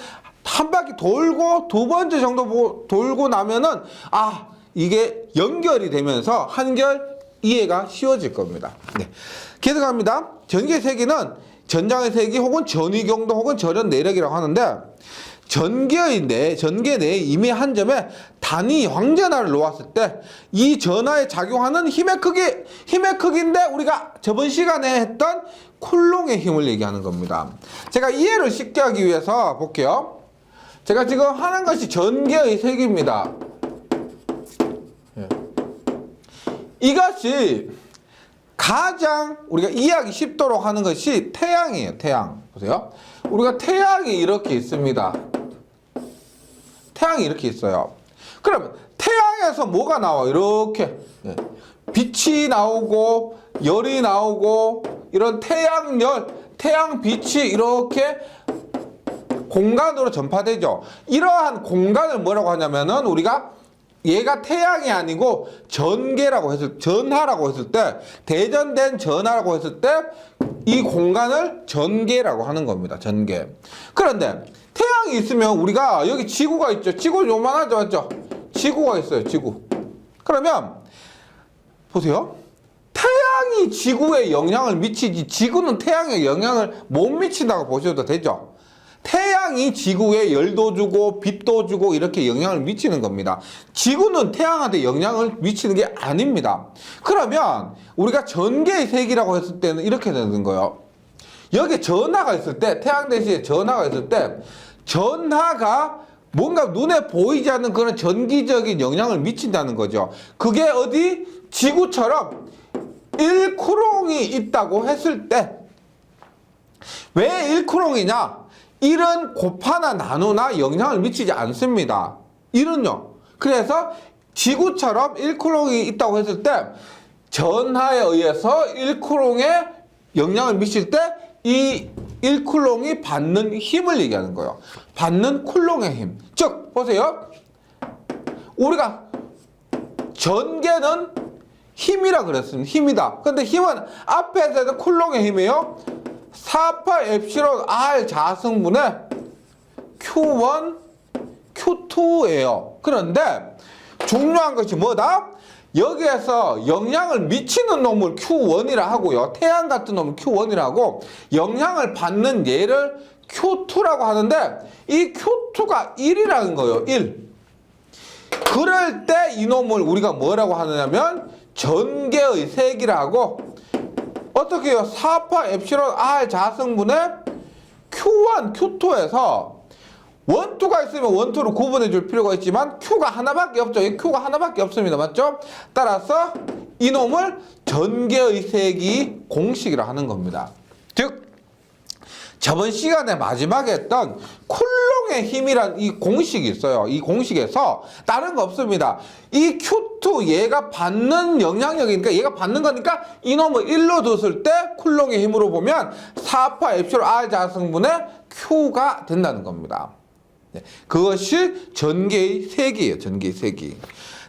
한 바퀴 돌고 두 번째 정도 돌고 나면은 이게 연결이 되면서 한결 이해가 쉬워질 겁니다. 네. 계속합니다. 전기의 세기는 전장의 세기 혹은 전위경도 혹은 전련 내력이라고 하는데, 전개 내에 이미 한 점에 단위 황전하를 놓았을 때 이 전하에 작용하는 힘의 크기인데 우리가 저번 시간에 했던 쿨롱의 힘을 얘기하는 겁니다. 제가 이해를 쉽게 하기 위해서 볼게요. 제가 지금 하는 것이 전개의 세기입니다. 이것이 가장 우리가 이해하기 쉽도록 하는 것이 태양이에요. 태양. 보세요. 우리가 태양이 이렇게 있습니다. 태양이 이렇게 있어요. 그러면 태양에서 뭐가 나와? 이렇게 빛이 나오고 열이 나오고 이런 태양열, 태양빛이 이렇게 공간으로 전파되죠. 이러한 공간을 뭐라고 하냐면은 우리가 얘가 태양이 아니고 전하라고 했을 때, 대전된 전하라고 했을 때 이 공간을 전개라고 하는 겁니다. 전개. 그런데 태양이 있으면 우리가 여기 지구가 있죠. 지구 요만하죠, 맞죠? 지구가 있어요. 지구. 그러면 보세요. 태양이 지구에 영향을 미치지 지구는 태양에 영향을 못 미친다고 보셔도 되죠. 태양이 지구에 열도 주고 빛도 주고 이렇게 영향을 미치는 겁니다. 지구는 태양한테 영향을 미치는 게 아닙니다. 그러면 우리가 전개의 세기라고 했을 때는 이렇게 되는 거예요. 여기 전하가 있을 때, 태양 대신에 전하가 있을 때 전하가 뭔가 눈에 보이지 않는 그런 전기적인 영향을 미친다는 거죠. 그게 어디? 지구처럼 1쿠롱이 있다고 했을 때, 왜 1쿠롱이냐? 1은 곱하나 나누나 영향을 미치지 않습니다. 1은요. 그래서 지구처럼 1쿠롱이 있다고 했을 때 전하에 의해서 1쿠롱에 영향을 미칠 때 이 1쿠롱이 받는 힘을 얘기하는 거예요. 받는 쿨롱의 힘. 즉 보세요. 우리가 전개는 힘이라 그랬습니다. 힘이다. 근데 힘은 앞에서는 쿨롱의 힘이에요. 4,8 엡실론 R 자승분의 Q1, Q2예요. 그런데 중요한 것이 뭐다? 여기에서 영향을 미치는 놈을 Q1이라 하고요. 태양 같은 놈을 Q1이라 하고, 영향을 받는 얘를 Q2라고 하는데 이 Q2가 1이라는 거예요. 1. 그럴 때 이놈을 우리가 뭐라고 하느냐면 전개의 세기라 하고, 어떻게 해요? 4,8 엡실론 R 자승분의 Q1, Q2에서 원투가 있으면 원투로 구분해 줄 필요가 있지만 Q가 하나밖에 없죠. Q가 하나밖에 없습니다. 맞죠? 따라서 이놈을 전개의 세기 공식이라 하는 겁니다. 즉 저번 시간에 마지막에 했던 쿨롱의 힘이란 이 공식이 있어요. 이 공식에서 다른 거 없습니다. 이 Q2 얘가 받는 영향력이니까 얘가 받는 거니까 이놈을 1로 뒀을 때 쿨롱의 힘으로 보면 4파 엡실론 R 자승분의 Q가 된다는 겁니다. 네, 그것이 전개의 세기예요. 전개의 세기.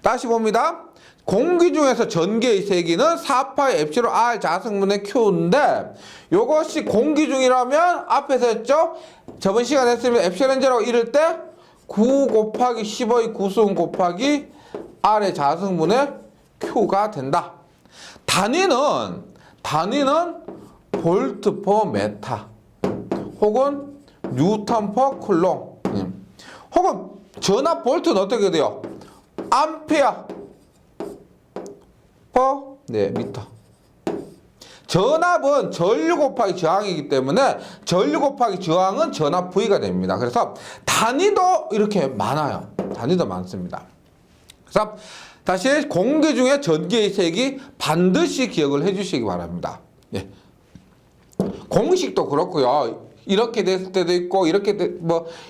다시 봅니다. 공기 중에서 전개의 세기는 4파의 엡실론 R 자승분의 Q인데 요것이 공기 중이라면 앞에서 했죠? 저번 시간에 했으면 엡실론 제로 이럴 때 9 곱하기 10의 9승 곱하기 R의 자승분의 Q가 된다. 단위는 볼트 퍼 메타 혹은 뉴턴 퍼 쿨롱 혹은 전압 볼트는 어떻게 돼요? 암페어 퍼 미터. 전압은 전류 곱하기 저항이기 때문에 전류 곱하기 저항은 전압 V가 됩니다. 그래서 단위도 이렇게 많아요. 단위도 많습니다. 그래서 다시 공기 중에 전기의 색이 반드시 기억을 해주시기 바랍니다. 예. 공식도 그렇고요. 이렇게 됐을 때도 있고 이렇게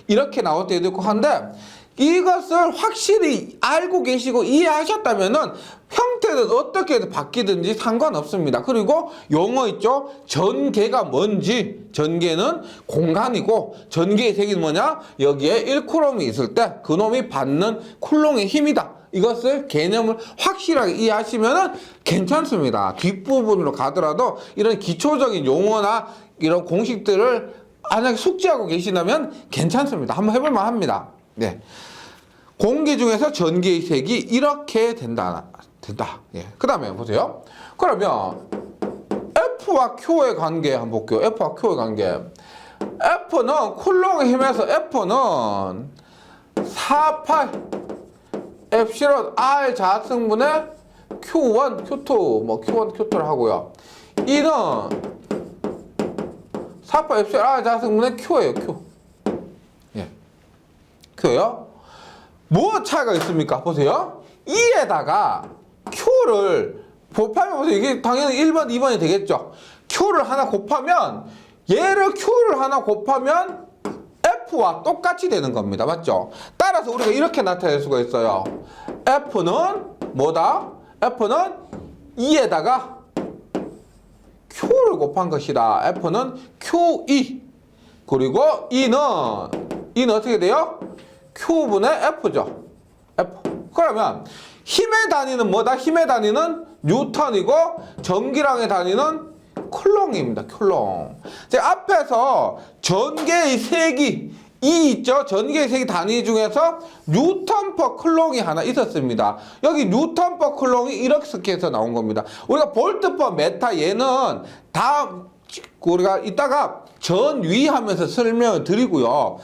이렇게 나올 때도 있고 한데 이것을 확실히 알고 계시고 이해하셨다면은 형태는 어떻게 바뀌든지 상관없습니다. 그리고 용어 있죠? 전개가 뭔지. 전개는 공간이고 전개의 색이 뭐냐? 여기에 1쿨럼이 있을 때 그놈이 받는 쿨롱의 힘이다. 이것을 개념을 확실하게 이해하시면은 괜찮습니다. 뒷부분으로 가더라도 이런 기초적인 용어나 이런 공식들을 만약에 숙지하고 계시다면 괜찮습니다. 한번 해볼만 합니다. 네. 공기 중에서 전기의 색이 이렇게 된다. 예. 그 다음에 보세요. 그러면 F와 Q의 관계 한번 볼게요. F와 Q의 관계. F는 쿨롱의 힘에서 F는 4파이 엡실론 R 자승분의 Q1, Q2, Q1, Q2를 하고요. 이는 4파 엡실론 R 자승분의 Q예요, Q. 예. Q예요. 뭐 차이가 있습니까? 보세요. E에다가 Q를 곱하면 보세요. 이게 당연히 1번, 2번이 되겠죠. Q를 하나 곱하면 얘를 Q를 하나 곱하면 F와 똑같이 되는 겁니다. 맞죠? 따라서 우리가 이렇게 나타낼 수가 있어요. F는 뭐다? F는 E에다가 Q를 곱한 것이다. F는 QE. 그리고 E는 어떻게 돼요? Q분의 F죠. F. 그러면 힘의 단위는 뭐다? 힘의 단위는 뉴턴이고 전기량의 단위는 쿨롱입니다. 쿨롱. 제가 앞에서 전개의 세기 E 있죠? 전개의 세기 단위 중에서 뉴턴 퍼 쿨롱이 하나 있었습니다. 여기 뉴턴 퍼 쿨롱이 이렇게 해서 나온 겁니다. 우리가 볼트 퍼 메타 얘는 다 우리가 이따가 전위하면서 설명을 드리고요.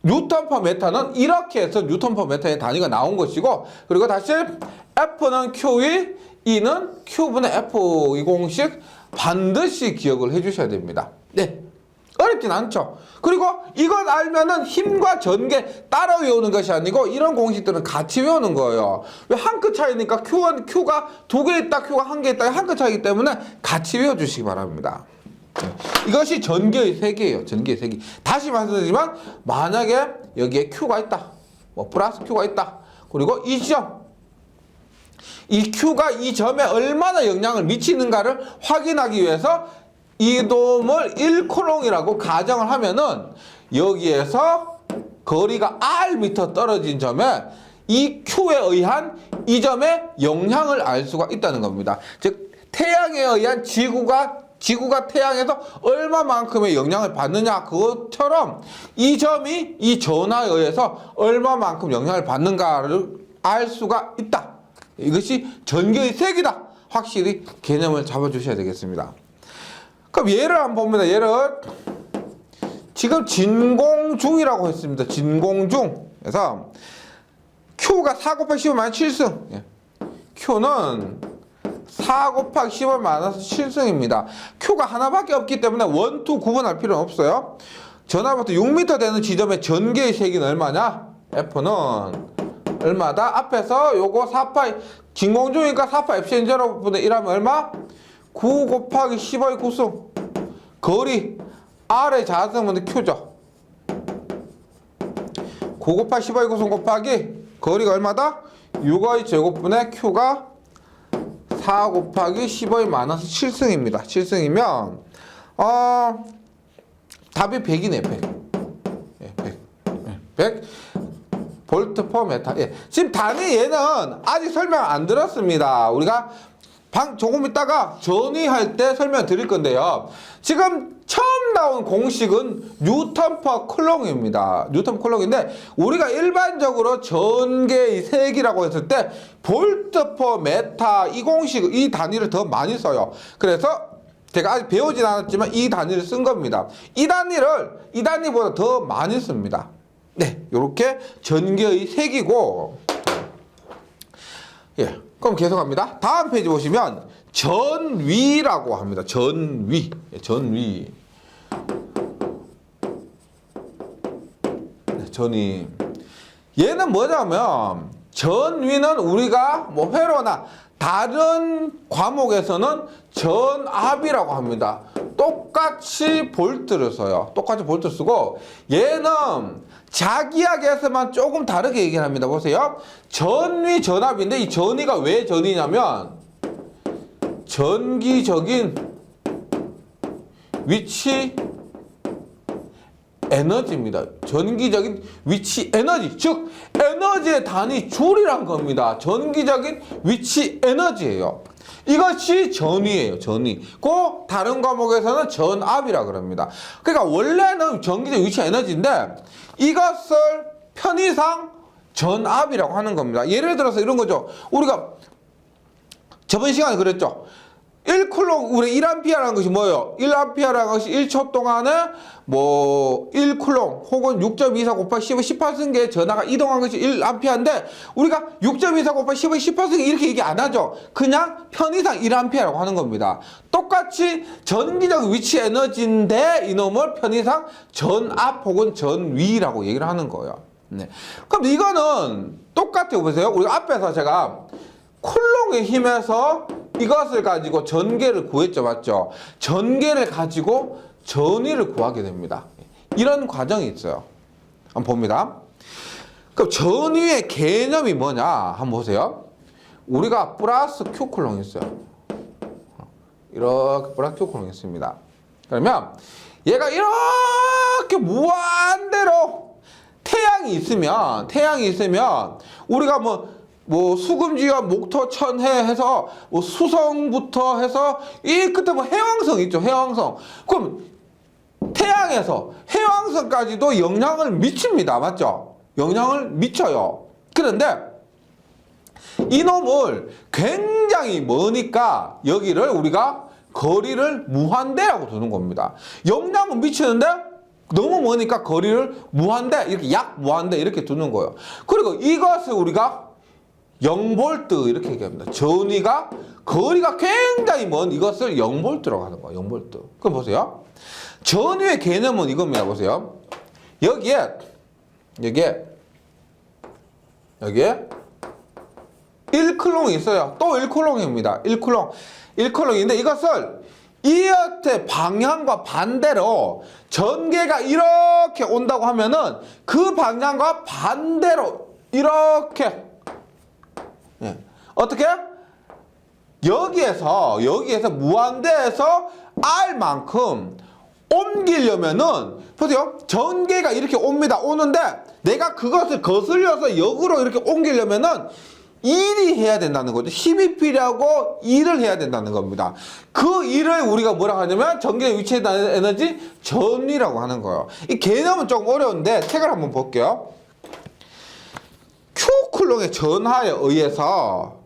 뉴턴 퍼 메타는 이렇게 해서 뉴턴 퍼 메타의 단위가 나온 것이고, 그리고 다시 F는 QE, E는 Q분의 F 이 공식 반드시 기억을 해주셔야 됩니다. 네, 어렵진 않죠. 그리고 이걸 알면은 힘과 전개 따라 외우는 것이 아니고 이런 공식들은 같이 외우는 거예요. 왜 한 끗 차이니까 Q1, Q가 두 개 있다, Q가 한 개 있다, 한 끗 차이기 때문에 같이 외워주시기 바랍니다. 이것이 전개의 세계예요. 전개의 세계. 다시 말씀드리지만 만약에 여기에 Q가 있다, 플러스 Q가 있다, 그리고 이 지점, 이 Q가 이 점에 얼마나 영향을 미치는가를 확인하기 위해서 이돔을 1쿨롱이라고 가정을 하면은 여기에서 거리가 Rm 떨어진 점에 이 Q에 의한 이 점의 영향을 알 수가 있다는 겁니다. 즉 태양에 의한 지구가 태양에서 얼마만큼의 영향을 받느냐, 그것처럼 이 점이 이 전하에 의해서 얼마만큼 영향을 받는가를 알 수가 있다. 이것이 전개의 세기다. 확실히 개념을 잡아주셔야 되겠습니다. 그럼 예를 한번 봅니다. 예를 지금 진공중이라고 했습니다. 진공중. 그래서 Q가 4 곱하기 10을 마이너스 7승. Q는 4 곱하기 10을 마이너스 7승입니다. Q가 하나밖에 없기 때문에 1, 2 구분할 필요는 없어요. 전화부터 6m 되는 지점의 전개의 세기는 얼마냐? F는 얼마다? 앞에서 요거 4파이 진공중이니까 4파 엡실론 제로분의 1하면 얼마? 9 곱하기 10의 9승. 거리 R의 자성분은 Q죠. 9 곱하기 15의 구성 곱하기 거리가 얼마다? 6의 제곱분의 Q가 4 곱하기 15의 마이너스 7승입니다. 7승이면 답이 100이네. 100. 예, 100. 예, 100 볼트 퍼 메타. 예. 지금 단위 얘는 아직 설명 안 들었습니다. 우리가 조금 있다가 전위할 때 설명 드릴 건데요. 지금 처음 나온 공식은 뉴턴 퍼 쿨롱입니다. 뉴턴 쿨롱인데 우리가 일반적으로 전개의 세기라고 했을 때 볼트 퍼 메타 이 공식, 이 단위를 더 많이 써요. 그래서 제가 아직 배우진 않았지만 이 단위를 쓴 겁니다. 이 단위보다 더 많이 씁니다. 네, 요렇게 전개의 세기고, 예, 그럼 계속합니다. 다음 페이지 보시면 전위라고 합니다. 전위, 전위. 네, 전위. 얘는 뭐냐면 전위는 우리가 뭐 회로나 다른 과목에서는 전압이라고 합니다. 똑같이 볼트를 써요. 똑같이 볼트 쓰고 얘는 자기학에서만 조금 다르게 얘기를 합니다. 보세요. 전위, 전압인데 이 전위가 왜 전위냐면 전기적인 위치 에너지입니다. 전기적인 위치 에너지, 즉 에너지의 단위 줄이란 겁니다. 전기적인 위치 에너지예요. 이것이 전위예요. 전위. 그 다른 과목에서는 전압이라 그럽니다. 그러니까 원래는 전기적 위치 에너지인데 이것을 편의상 전압이라고 하는 겁니다. 예를 들어서 이런 거죠. 우리가 저번 시간에 그랬죠. 1쿨롱, 우리 1A라는 것이 뭐예요? 1A라는 것이 1초 동안에 뭐 1쿨롱 혹은 6.24 곱하기 15, 18승계의 전하가 이동한 것이 1A인데 우리가 6.24 곱하기 15, 18승계 이렇게 얘기 안 하죠. 그냥 편의상 1A라고 하는 겁니다. 똑같이 전기적 위치 에너지인데 이놈을 편의상 전압 혹은 전위라고 얘기를 하는 거예요. 네. 그럼 이거는 똑같아요. 보세요. 우리가 앞에서 제가 쿨롱의 힘에서 이것을 가지고 전개를 구했죠. 맞죠? 전개를 가지고 전위를 구하게 됩니다. 이런 과정이 있어요. 한번 봅니다. 그럼 전위의 개념이 뭐냐? 한번 보세요. 우리가 플러스 Q 쿨롱이 있어요. 이렇게 플러스 Q 쿨롱이 있습니다. 그러면 얘가 이렇게 무한대로 태양이 있으면 우리가 뭐 수금지와 목토천해 해서 뭐 수성부터 해서 이 끝에 뭐 해왕성 있죠. 해왕성. 그럼 태양에서 해왕성까지도 영향을 미칩니다. 맞죠? 영향을 미쳐요. 그런데 이놈을 굉장히 머니까 여기를 우리가 거리를 무한대라고 두는 겁니다. 영향은 미치는데 너무 머니까 거리를 무한대, 이렇게 약 무한대 이렇게 두는 거예요. 그리고 이것을 우리가 0볼트 이렇게 얘기합니다. 전위가 거리가 굉장히 먼 이것을 0볼트라고 하는 거예요. 0볼트. 그럼 보세요. 전위의 개념은 이겁니다. 보세요. 여기에 1쿨롱이 있어요. 또 1쿨롱입니다. 1쿨롱인데 이것을 이 옆에 방향과 반대로 전개가 이렇게 온다고 하면은 그 방향과 반대로 이렇게 어떻게? 여기에서 무한대에서 R만큼 옮기려면은 보세요. 전개가 이렇게 옵니다. 오는데 내가 그것을 거슬려서 역으로 이렇게 옮기려면은 일이 해야 된다는 거죠. 힘이 필요하고 일을 해야 된다는 겁니다. 그 일을 우리가 뭐라고 하냐면 전기의 위치 에너지 전위라고 하는 거예요. 이 개념은 조금 어려운데 책을 한번 볼게요. Q쿨롱의 전하에 의해서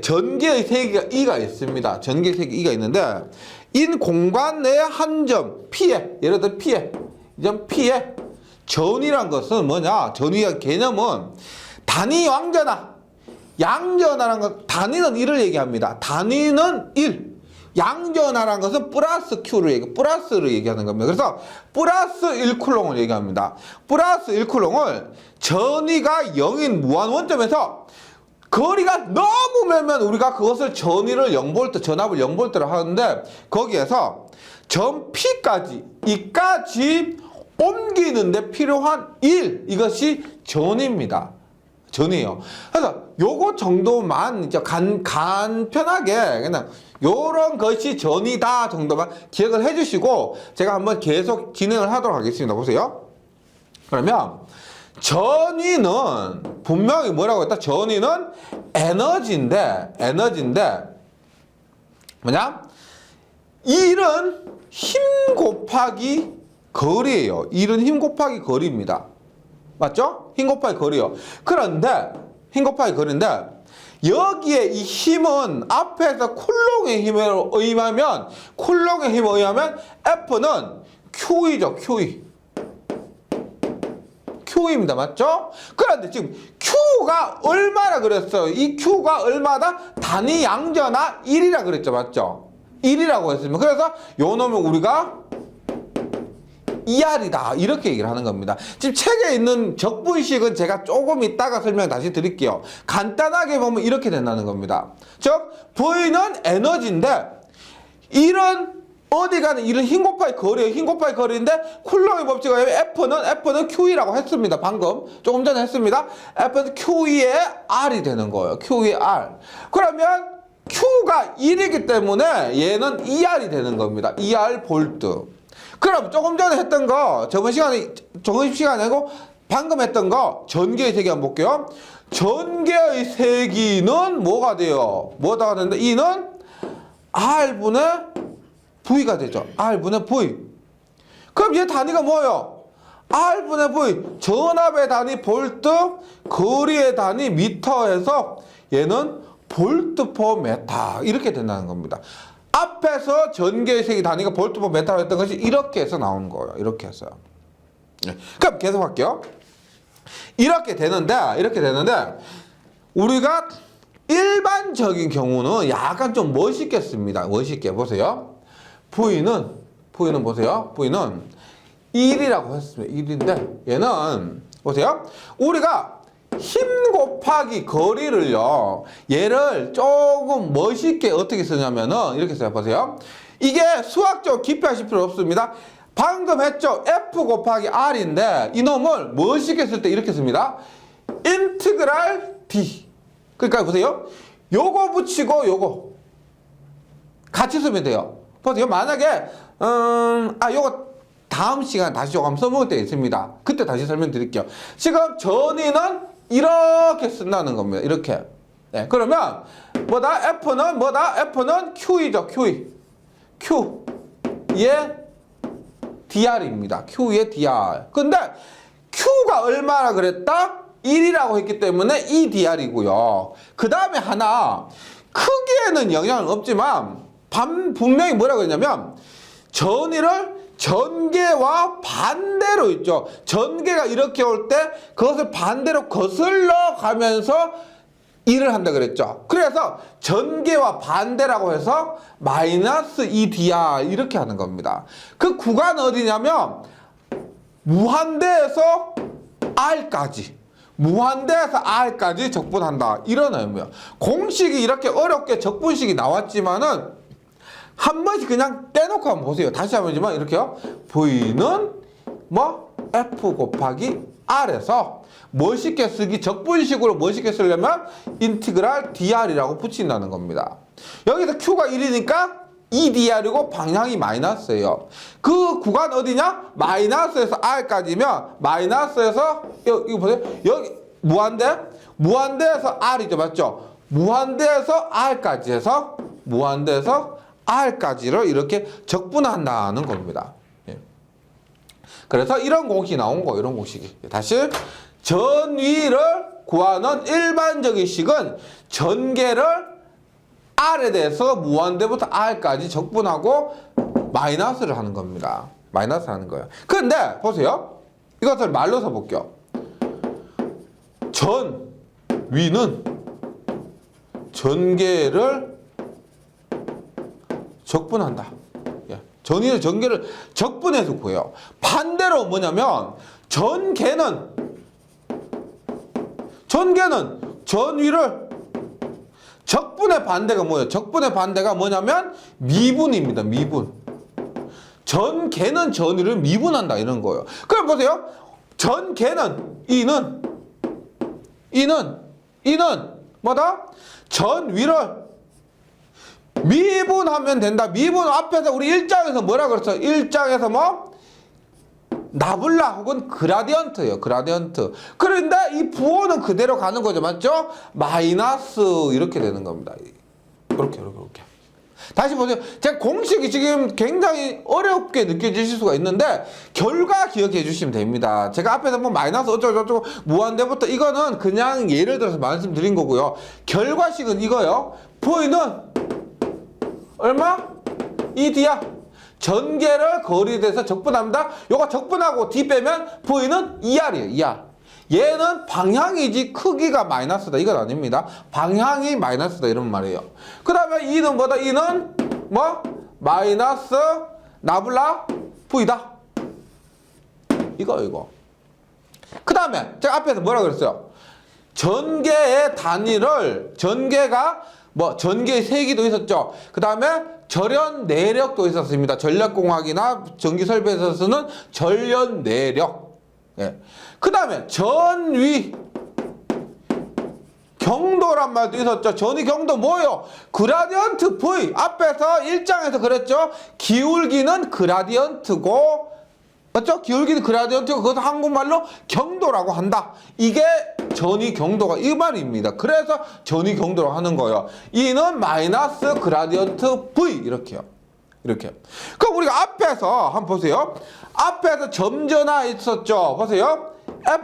전기의 세기가 E가 있습니다. 전기의 세기 E가 있는데 인 공간 내의 한 점 P에, 예를 들어 P에, 이 점 P에 전위란 것은 뭐냐? 전위의 개념은 단위 왕전하, 양전하라는 것, 단위는 1을 얘기합니다. 단위는 1. 양전하라는 것은 플러스 Q를 플러스를 얘기하는 겁니다. 그래서 플러스 1쿨롱을 얘기합니다. 플러스 1쿨롱을 전위가 0인 무한 원점에서 거리가 너무 멀면 우리가 그것을 전위를 0볼트, 전압을 0볼트로 하는데 거기에서 전 P까지 이까지 옮기는데 필요한 일, 이것이 전입니다. 전이에요. 그래서 요거 정도만 이제 간편하게 그냥 요런 것이 전이다 정도만 기억을 해주시고 제가 한번 계속 진행을 하도록 하겠습니다. 보세요. 그러면 전위는 분명히 뭐라고 했다? 전위는 에너지인데 뭐냐? 일은 힘 곱하기 거리예요. 일은 힘 곱하기 거리입니다. 맞죠? 힘 곱하기 거리요. 그런데 힘 곱하기 거리인데 여기에 이 힘은 앞에서 쿨롱의 힘에 의하면 F는 Q이죠. Q입니다. 맞죠? 그런데 지금 Q가 얼마나 그랬어요? 이 Q가 얼마다? 단위 양전하 1이라 그랬죠. 맞죠? 1이라고 했습니다. 그래서 요 놈은 우리가 ER이다 이렇게 얘기를 하는 겁니다. 지금 책에 있는 적분식은 제가 조금 이따가 설명 다시 드릴게요. 간단하게 보면 이렇게 된다는 겁니다. 즉 V는 에너지인데 이런 어디 가는 이런 힘 곱하기 거리예요. 힘 곱하기 거리인데 쿨롱의 법칙에 의하면 F는 Q이라고 했습니다. 방금 조금 전에 했습니다. F는 Q의 R이 되는 거예요. Q의 R. 그러면 Q가 1이기 때문에 얘는 ER이 되는 겁니다. ER 볼트. 그럼 조금 전에 했던 거 저번 시간에 아니고 방금 했던 거 전개의 세기 한번 볼게요. 전개의 세기는 뭐가 돼요? 뭐가 되는데 E는 R분의 V가 되죠. R분의 V. 그럼 얘 단위가 뭐예요? R분의 V. 전압의 단위 볼트, 거리의 단위 미터에서 얘는 볼트 퍼 메타 이렇게 된다는 겁니다. 앞에서 전개의 세기 단위가 볼트 퍼 메타로 했던 것이 이렇게 해서 나오는 거예요. 이렇게 해서요. 네. 그럼 계속 할게요. 이렇게 되는데 우리가 일반적인 경우는 약간 좀 멋있게 씁니다. 멋있게 보세요. V는 보세요. V는 1이라고 했습니다. 1인데 얘는 보세요. 우리가 힘 곱하기 거리를요. 얘를 조금 멋있게 어떻게 쓰냐면은 이렇게 써요. 보세요. 이게 수학적으로 깊이하실 필요 없습니다. 방금 했죠. F 곱하기 R인데 이놈을 멋있게 쓸 때 이렇게 씁니다. 인티그랄 D. 그러니까 보세요. 요거 붙이고 요거 같이 쓰면 돼요. 보세요. 만약에 요거 다음 시간 다시 조금 써먹을 때 있습니다. 그때 다시 설명드릴게요. 지금 전위는 이렇게 쓴다는 겁니다. 이렇게. 네, 그러면 뭐다? F는 뭐다? F는 Q이죠. Q의 DR입니다. Q의 DR. 근데 Q가 얼마나 그랬다? 1이라고 했기 때문에 이 DR이고요. 그 다음에 하나 크기에는 영향은 없지만 분명히 뭐라고 했냐면 전위를 전개와 반대로 있죠. 전개가 이렇게 올 때 그것을 반대로 거슬러 가면서 일을 한다 그랬죠. 그래서 전개와 반대라고 해서 마이너스 2dr 이렇게 하는 겁니다. 그 구간은 어디냐면 무한대에서 R까지 적분한다 이런 의미예요. 공식이 이렇게 어렵게 적분식이 나왔지만은 한 번씩 그냥 떼놓고 한번 보세요. 다시 한번지만 이렇게요. V는 뭐 F 곱하기 R에서 멋있게 쓰기 적분식으로 멋있게 쓰려면 인티그랄 DR이라고 붙인다는 겁니다. 여기서 Q가 1이니까 2DR이고 방향이 마이너스예요. 그 구간 어디냐? 마이너스에서 R까지면 마이너스에서 이거 보세요. 여기 무한대에서 R이죠. 맞죠? 무한대에서 R까지 해서 R까지를 이렇게 적분한다는 겁니다. 예. 그래서 이런 공식이 나온 거예요. 이런 공식이. 다시 전위를 구하는 일반적인 식은 전개를 R에 대해서 무한대부터 R까지 적분하고 마이너스를 하는 겁니다. 마이너스 하는 거예요. 그런데 보세요. 이것을 말로 써볼게요. 전위는 전개를 적분한다. 예. 전개를 적분해서 구해요. 반대로 뭐냐면 전개는 전위를 적분의 반대가 뭐예요? 적분의 반대가 뭐냐면 미분입니다. 미분. 전개는 전위를 미분한다 이런 거예요. 그럼 보세요. 전개는 이는 뭐다? 전위를 미분하면 된다. 미분 앞에서 우리 1장에서 뭐라 그랬어? 1장에서 뭐? 나블라 혹은 그라디언트예요. 그라디언트. 그런데 이 부호는 그대로 가는 거죠. 맞죠? 마이너스 이렇게 되는 겁니다. 이렇게. 다시 보세요. 제가 공식이 지금 굉장히 어렵게 느껴지실 수가 있는데 결과 기억해 주시면 됩니다. 제가 앞에서 뭐 마이너스 어쩌고 무한대부터 이거는 그냥 예를 들어서 말씀드린 거고요. 결과식은 이거요. 보이는 얼마? 2D야. 전개를 거리대에서 적분합니다. 요거 적분하고 D 빼면 보이는 2R이에요. 2R. 얘는 방향이지 크기가 마이너스다. 이건 아닙니다. 방향이 마이너스다. 이런 말이에요. 그 다음에 E는 뭐다? E는 뭐? 마이너스 나블라 V다. 이거. 그 다음에 제가 앞에서 뭐라 그랬어요? 전개의 단위를 전개가 뭐 전개의 세기도 있었죠. 그 다음에 절연 내력도 있었습니다. 전력공학이나 전기설비에서 쓰는 절연 내력. 예. 그 다음에 전위 경도란 말도 있었죠. 전위 경도 뭐예요? 그라디언트 V. 앞에서 1장에서 그랬죠. 기울기는 그라디언트고 맞죠? 기울기는 그라디언트고 그것을 한국말로 경도라고 한다. 이게 전위 경도가 이 말입니다. 그래서 전위 경도라고 하는 거예요. E는 마이너스 그라디언트 V 이렇게요. 이렇게. 그럼 우리가 앞에서 한번 보세요. 앞에서 점전화 있었죠. 보세요.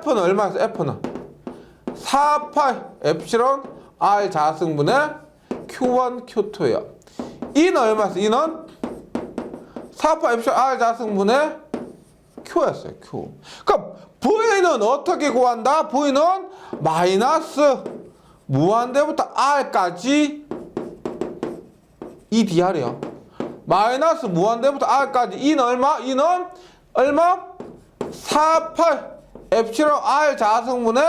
F는 얼마였어요? F는 4파이 엡실론 R 자승분의 Q1, Q2예요. E는 얼마였어요? E는 4파이 엡실론 R 자승분의 Q였어요. Q. 그럼 V는 어떻게 구한다? V는 마이너스 무한대부터 R까지 EDR이요. 마이너스 무한대부터 R까지 E는 얼마? E는 얼마? 4,8 엡실론 R 자성분의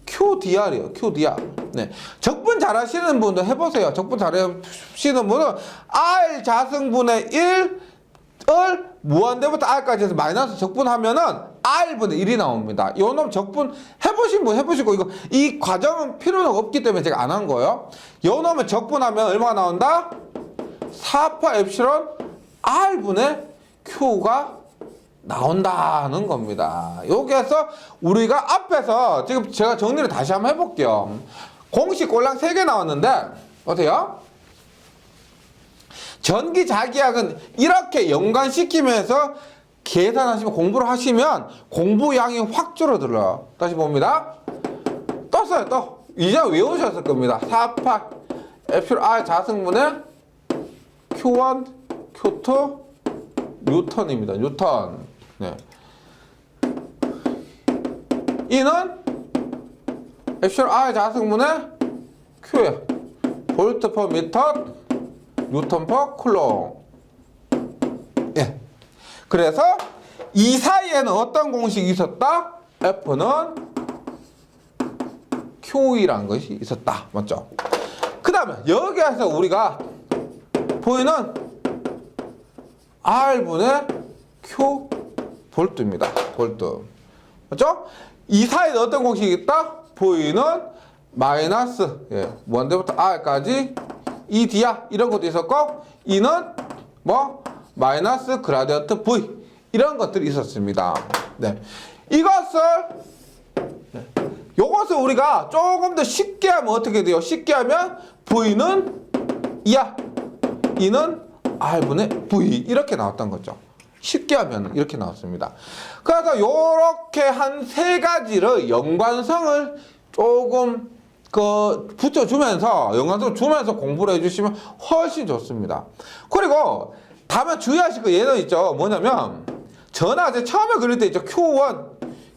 QDR이요. QDR. 네. 적분 잘 하시는 분들 해보세요. 적분 잘 하시는 분은 R 자성분의 1을 무한대부터 R까지 해서 마이너스 적분하면은 R분의 1이 나옵니다. 요 놈 적분 해보신 분 해보시고 이 과정은 필요는 없기 때문에 제가 안 한 거예요. 요 놈을 적분하면 얼마가 나온다? 4파 엡실론 R분의 Q가 나온다는 겁니다. 여기에서 우리가 앞에서 지금 제가 정리를 다시 한번 해볼게요. 공식 꼴랑 3개 나왔는데 어때요? 전기자기약은 이렇게 연관시키면서 계산하시면 공부를 하시면 공부량이 확 줄어들어요. 다시 봅니다. 떴어요. 또 이제 외우셨을 겁니다. 4파 엡실론 R 자승분의 Q1, Q2 뉴턴입니다. 뉴턴. 네. 이는 엡실론 R 자승분의 Q예요. 볼트 퍼 미터, 뉴턴 퍼 쿨롱. 예. 그래서 이 사이에는 어떤 공식이 있었다? F는 QE라는 것이 있었다. 맞죠? 그 다음에 여기에서 우리가 보이는 R분의 Q 볼트입니다. 볼트. 맞죠? 이 사이에 어떤 공식이 있다? 보이는 마이너스 무한대부터 R까지 ED야 이런 것도 있었고 E는 뭐 마이너스 그라디언트 V 이런 것들이 있었습니다. 네. 요것을 우리가 조금 더 쉽게 하면 어떻게 돼요? 쉽게 하면 V는 E야. E는 R분의 V 이렇게 나왔던 거죠. 쉽게 하면 이렇게 나왔습니다. 그래서 요렇게 한 3가지를 연관성을 조금 붙여주면서 연관성을 주면서 공부를 해주시면 훨씬 좋습니다. 그리고 다만 주의하실 거 얘는 있죠. 뭐냐면 전화제 처음에 그릴 때 있죠. Q1,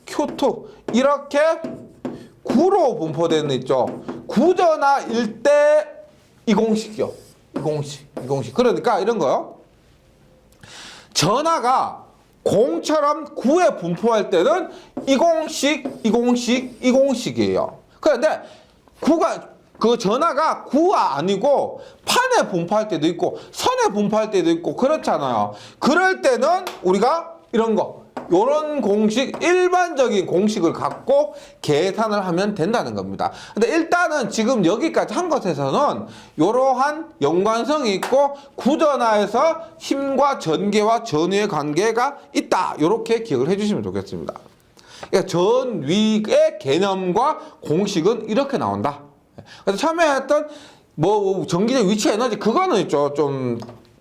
Q2 이렇게 구로 분포되는 있죠. 구전화일 때 이 공식이요. 이 공식. 그러니까 이런 거요. 전화가 공처럼 구에 분포할 때는 이 공식이에요. 그런데 구가 그 전하가 구가 아니고 판에 분포할 때도 있고 선에 분포할 때도 있고 그렇잖아요. 그럴 때는 우리가 이런 거, 요런 공식, 일반적인 공식을 갖고 계산을 하면 된다는 겁니다. 근데 일단은 지금 여기까지 한 것에서는 이러한 연관성이 있고 구전하에서 힘과 전개와 전위의 관계가 있다. 이렇게 기억을 해주시면 좋겠습니다. 그러니까 전위의 개념과 공식은 이렇게 나온다. 그래서 처음에 했던 뭐 전기적 위치 에너지 그거는 있죠. 좀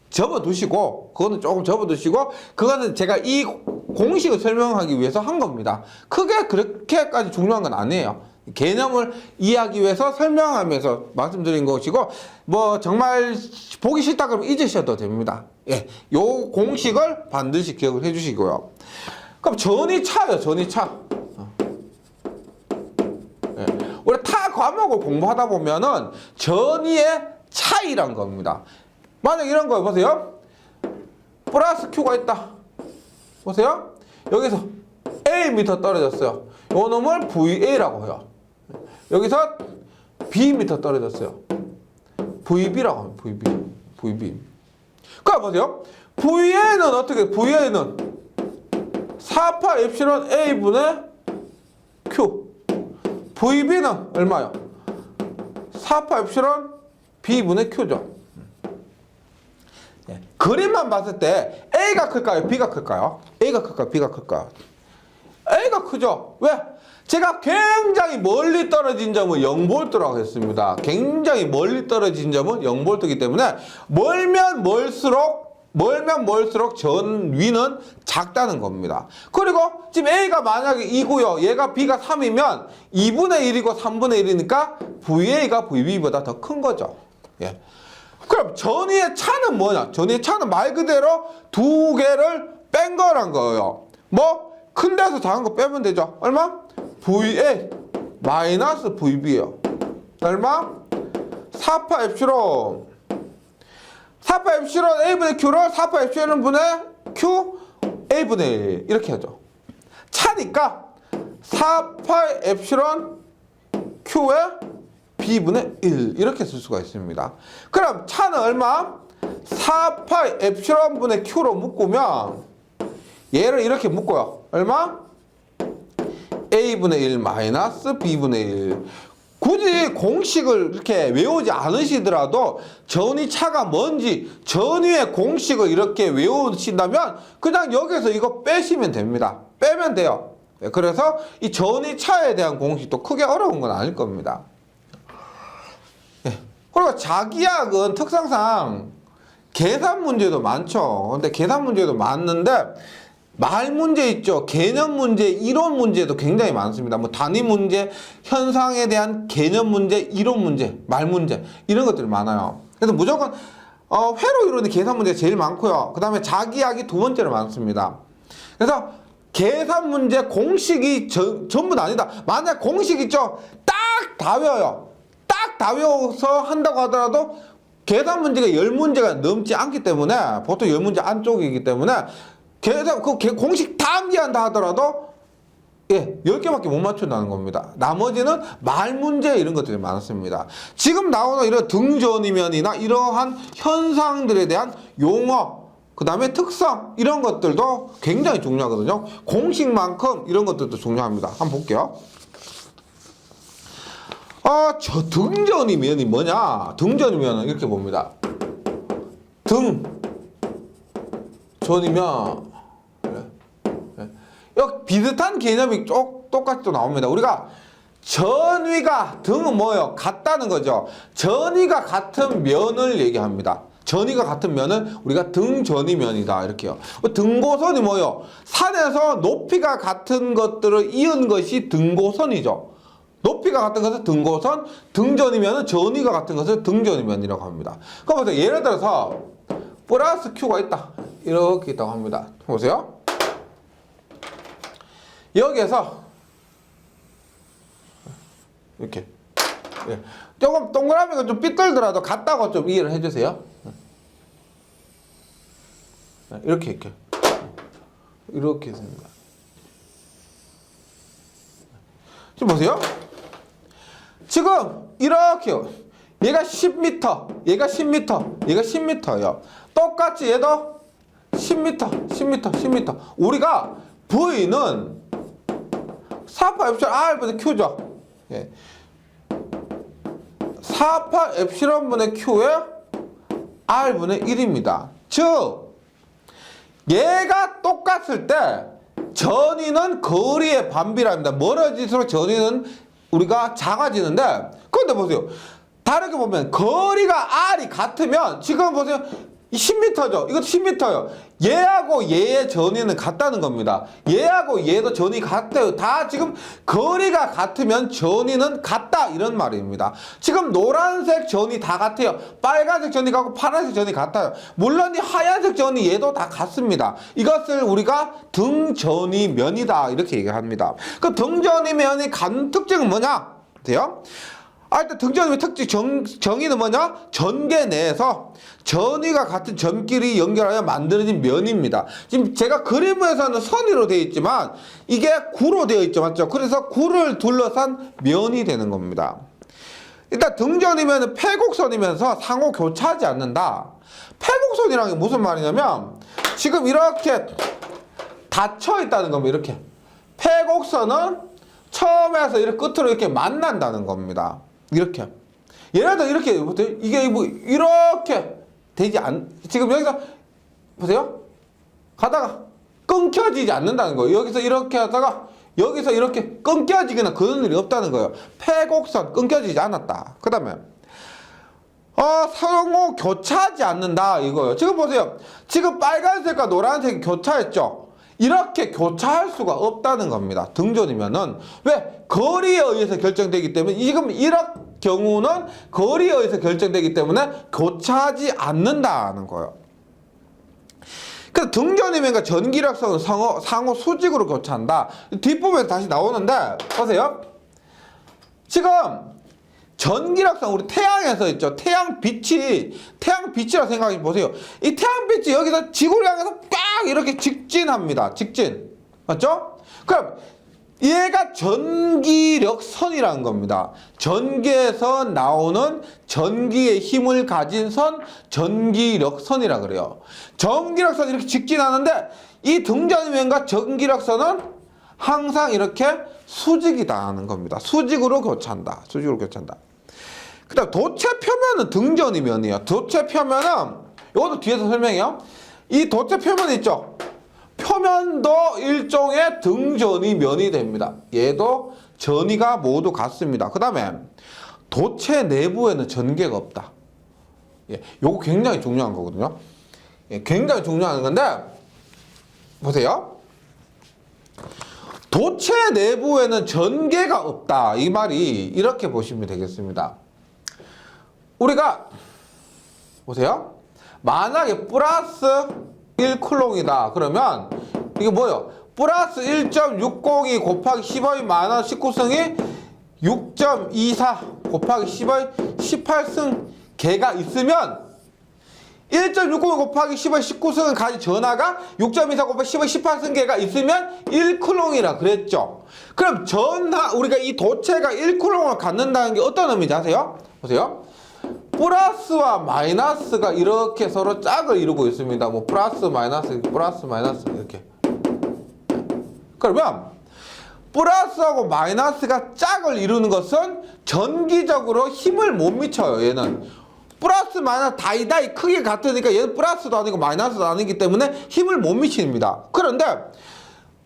접어두시고, 그거는 조금 접어두시고, 그거는 제가 이 공식을 설명하기 위해서 한 겁니다. 크게 그렇게까지 중요한 건 아니에요. 개념을 이해하기 위해서 설명하면서 말씀드린 것이고, 뭐 정말 보기 싫다 그러면 잊으셔도 됩니다. 예, 요 공식을 반드시 기억을 해주시고요. 그럼 전위차요, 전위차. 예, 우리 타 과목을 공부하다 보면은 전위의 차이란 겁니다. 만약 이런 거 보세요. 플러스 Q가 있다. 보세요. 여기서 Am 떨어졌어요. 요 놈을 VA라고 해요. 여기서 Bm 떨어졌어요. VB라고 합니다. VB. 그럼 보세요. VA는 어떻게, VA는 4파 엡실론 A분의 Q. VB는 얼마요? 4파 엡실론 B분의 Q죠. 그림만 봤을 때 A가 클까요? B가 클까요? A가 클까요? B가 클까요? A가 크죠? 왜? 제가 굉장히 멀리 떨어진 점은 0V라고 했습니다. 굉장히 멀리 떨어진 점은 0V이기 때문에 멀면 멀수록 전위는 작다는 겁니다. 그리고 지금 A가 만약에 2고요. 얘가 B가 3이면 2분의 1이고 3분의 1이니까 VA가 VB보다 더 큰 거죠. 예. 그럼 전위의 차는 뭐냐? 전위의 차는 말 그대로 두 개를 뺀 거란 거예요. 뭐? 큰 데서 작은 거 빼면 되죠. 얼마? VA 마이너스 VB예요. 얼마? 4파 엡실론 4파 엡실론 A분의 Q를 4파 엡실론 분의 Q A분의 1 이렇게 하죠. 차니까 4파 엡실론 Q의 B분의 1 이렇게 쓸 수가 있습니다. 그럼 차는 얼마? 4파 엡실론 분의 Q로 묶으면 얘를 이렇게 묶어요. 얼마? A분의 1 마이너스 B분의 1. 굳이 공식을 이렇게 외우지 않으시더라도 전위 차가 뭔지 전위의 공식을 이렇게 외우신다면 그냥 여기서 이거 빼시면 됩니다. 빼면 돼요. 그래서 이 전위 차에 대한 공식도 크게 어려운 건 아닐 겁니다. 그리고 자기학은 특성상 계산 문제도 많죠. 근데 계산 문제도 많는데 말 문제 있죠. 개념 문제, 이론 문제도 굉장히 많습니다. 뭐 단위 문제, 현상에 대한 개념 문제, 이론 문제, 말 문제 이런 것들이 많아요. 그래서 무조건 회로 이론의 계산 문제가 제일 많고요. 그 다음에 자기학이 두 번째로 많습니다. 그래서 계산 문제 공식이 전부는 아니다. 만약 공식 있죠. 딱 다 외워요. 딱 다 외워서 한다고 하더라도 계산 문제가 10문제가 넘지 않기 때문에 보통 10문제 안쪽이기 때문에 계산 그 공식 다 암기한다 하더라도 10개밖에 못 맞춘다는 겁니다. 나머지는 말 문제 이런 것들이 많습니다. 지금 나오는 이런 등전이면이나 이러한 현상들에 대한 용어 그 다음에 특성 이런 것들도 굉장히 중요하거든요. 공식만큼 이런 것들도 중요합니다. 한번 볼게요. 저 등전이면이 뭐냐? 등전이면 이렇게 봅니다. 전이면 여기 비슷한 개념이 똑같이 또 나옵니다. 우리가 전위가 등은 뭐예요? 같다는 거죠. 전위가 같은 면을 얘기합니다. 전위가 같은 면을 우리가 등전위면이다 이렇게요. 등고선이 뭐예요? 산에서 높이가 같은 것들을 이은 것이 등고선이죠. 높이가 같은 것은 등고선, 등전이면은 전위가 같은 것을 등전이면이라고 합니다. 그럼 예를 들어서 플러스 Q가 있다. 이렇게 있다고 합니다. 보세요. 여기에서 이렇게 조금 동그라미가 좀 삐뚤더라도 같다고 좀 이해를 해주세요. 이렇게 있습니다. 지금 보세요. 지금 이렇게요. 얘가 10m, 얘가 10m, 얘가 10m예요. 똑같이 얘도 10m, 10m, 10m. 우리가 V는 4파 엡실론 R분의 Q죠. 예. 4파 엡실론분의 Q에 R분의 1입니다. 즉 얘가 똑같을 때 전위는 거리의 반비례합니다. 멀어질수록 전위는 우리가 작아지는데, 그런데 보세요. 다르게 보면 거리가 R이 같으면 지금 보세요. 10m죠. 이것도 10m예요. 얘하고 얘의 전위는 같다는 겁니다. 얘하고 얘도 전위 같아요. 다 지금 거리가 같으면 전위는 같다 이런 말입니다. 지금 노란색 전위 다 같아요. 빨간색 전위 같고 파란색 전위 같아요. 물론 이 하얀색 전위 얘도 다 같습니다. 이것을 우리가 등전위면이다 이렇게 얘기합니다. 그 등전위면의 간 특징은 뭐냐? 돼요? 일단 등전위의 특징 정의는 뭐냐? 전개 내에서 전위가 같은 점끼리 연결하여 만들어진 면입니다. 지금 제가 그림에서는 선으로 되어 있지만 이게 구로 되어 있죠, 맞죠? 그래서 구를 둘러싼 면이 되는 겁니다. 일단 등전이면 패곡선이면서 상호 교차하지 않는다. 패곡선이라는 게 무슨 말이냐면 지금 이렇게 닫혀 있다는 겁니다. 이렇게 패곡선은 처음에서 이렇게 끝으로 이렇게 만난다는 겁니다. 이렇게 예를 들어 이렇게 보세요. 이게 뭐 이렇게 되지 지금 여기서 보세요. 가다가 끊겨지지 않는다는 거예요. 여기서 이렇게 하다가 여기서 이렇게 끊겨지거나 그런 일이 없다는 거예요. 패곡선 끊겨지지 않았다. 그 다음에 상호 교차하지 않는다 이거예요. 지금 보세요. 지금 빨간색과 노란색이 교차했죠. 이렇게 교차할 수가 없다는 겁니다. 등전이면은 왜? 거리에 의해서 결정되기 때문에 지금 이런 경우는 거리에 의해서 결정되기 때문에 교차하지 않는다는 거예요. 그래서 등전이면과 전기력선은 상호 수직으로 교차한다. 뒷부분에서 다시 나오는데 보세요. 지금 전기력선 우리 태양에서 있죠. 태양빛이라 생각해 보세요. 이 태양빛이 여기서 지구를 향해서 꽉 이렇게 직진합니다. 직진. 맞죠? 그럼 얘가 전기력선이라는 겁니다. 전기에서 나오는 전기의 힘을 가진 선 전기력선이라 그래요. 전기력선이 이렇게 직진하는데 이 등전이면과 전기력선은 항상 이렇게 수직이다 하는 겁니다. 수직으로 교차한다. 수직으로 교차한다. 그 다음 도체 표면은 등전이면이에요. 도체 표면은 이것도 뒤에서 설명해요. 이 도체 표면 있죠. 표면도 일종의 등전이면이 됩니다. 얘도 전위가 모두 같습니다. 그 다음에 도체 내부에는 전개가 없다. 예, 요거 굉장히 중요한 거거든요. 예, 굉장히 중요한 건데 보세요. 도체 내부에는 전개가 없다. 이 말이 이렇게 보시면 되겠습니다. 우리가 보세요. 만약에 플러스 1쿨롱이다. 그러면 이게 뭐예요? 플러스 1.602 곱하기 10의 마이너스 19승이 6.24 곱하기 10의 18승 개가 있으면 1.602 곱하기 10의 19승은 가진 전하가 6.24 곱하기 10의 18승계가 있으면 1쿨롱이라 그랬죠. 그럼 우리가 이 도체가 1쿨롱을 갖는다는 게 어떤 의미인지 아세요? 보세요. 플러스와 마이너스가 이렇게 서로 짝을 이루고 있습니다. 뭐 플러스 마이너스 이렇게. 그러면 플러스하고 마이너스가 짝을 이루는 것은 전기적으로 힘을 못 미쳐요. 얘는 플러스 마이너스 다이다이 크게 같으니까 얘는 플러스도 아니고 마이너스도 아니기 때문에 힘을 못 미칩니다. 그런데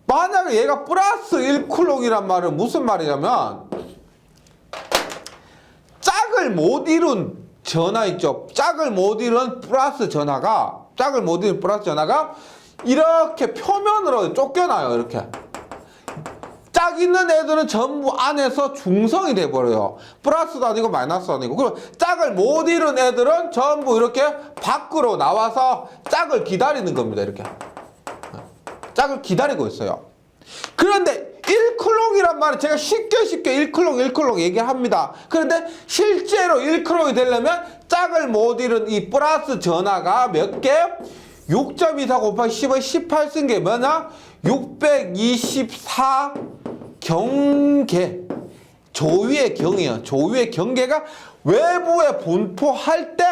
만약에 얘가 플러스 1쿨롱이란 말은 무슨 말이냐면 짝을 못 이룬 전하 있죠. 짝을 못 이룬 플러스 전하가 이렇게 표면으로 쫓겨나요. 이렇게 짝 있는 애들은 전부 안에서 중성이 돼버려요. 플러스도 아니고 마이너스도 아니고. 그럼 짝을 못 이룬 애들은 전부 이렇게 밖으로 나와서 짝을 기다리는 겁니다. 이렇게 짝을 기다리고 있어요. 그런데 1쿨롱이란 말은 제가 쉽게 1쿨롱 얘기합니다. 그런데 실제로 1쿨롱이 되려면 짝을 못 이룬 이 플러스 전하가 몇 개? 6.24 곱하기 10의 18승계 뭐냐? 624 경계. 조위의 경이에요. 조위의 경계가 외부에 분포할 때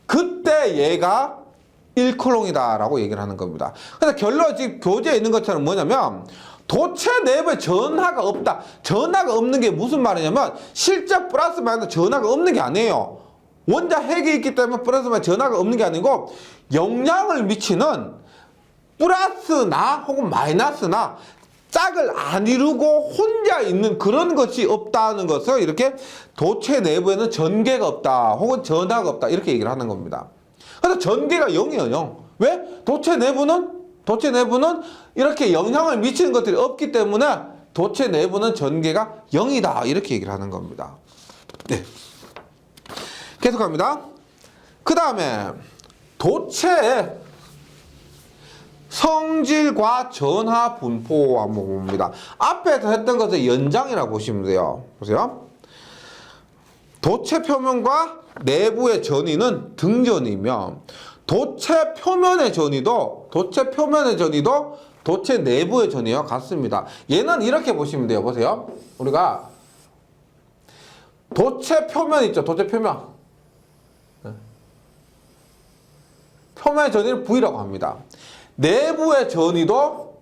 그때 얘가 1쿨롱이다라고 얘기를 하는 겁니다. 그래서 결론 지금 교재에 있는 것처럼 뭐냐면 도체 내부에 전하가 없다. 전하가 없는 게 무슨 말이냐면 실제 플러스 마이너스 전하가 없는 게 아니에요. 원자 핵이 있기 때문에 플러스 마이너스 전하가 없는 게 아니고 영향을 미치는 플러스나 혹은 마이너스나 짝을 안 이루고 혼자 있는 그런 것이 없다는 것을 이렇게 도체 내부에는 전개가 없다 혹은 전하가 없다 이렇게 얘기를 하는 겁니다. 그래서 전개가 0이에요. 0. 왜? 도체 내부는 이렇게 영향을 미치는 것들이 없기 때문에 도체 내부는 전개가 0이다 이렇게 얘기를 하는 겁니다. 네. 계속합니다. 그 다음에 도체의 성질과 전하 분포 한번 봅니다. 앞에서 했던 것의 연장이라고 보시면 돼요. 보세요. 도체 표면과 내부의 전위는 등전이며 도체 표면의 전위도 도체 내부의 전위와 같습니다. 얘는 이렇게 보시면 돼요. 보세요. 우리가 도체 표면 있죠. 도체 표면. 표면의 전위를 V라고 합니다. 내부의 전위도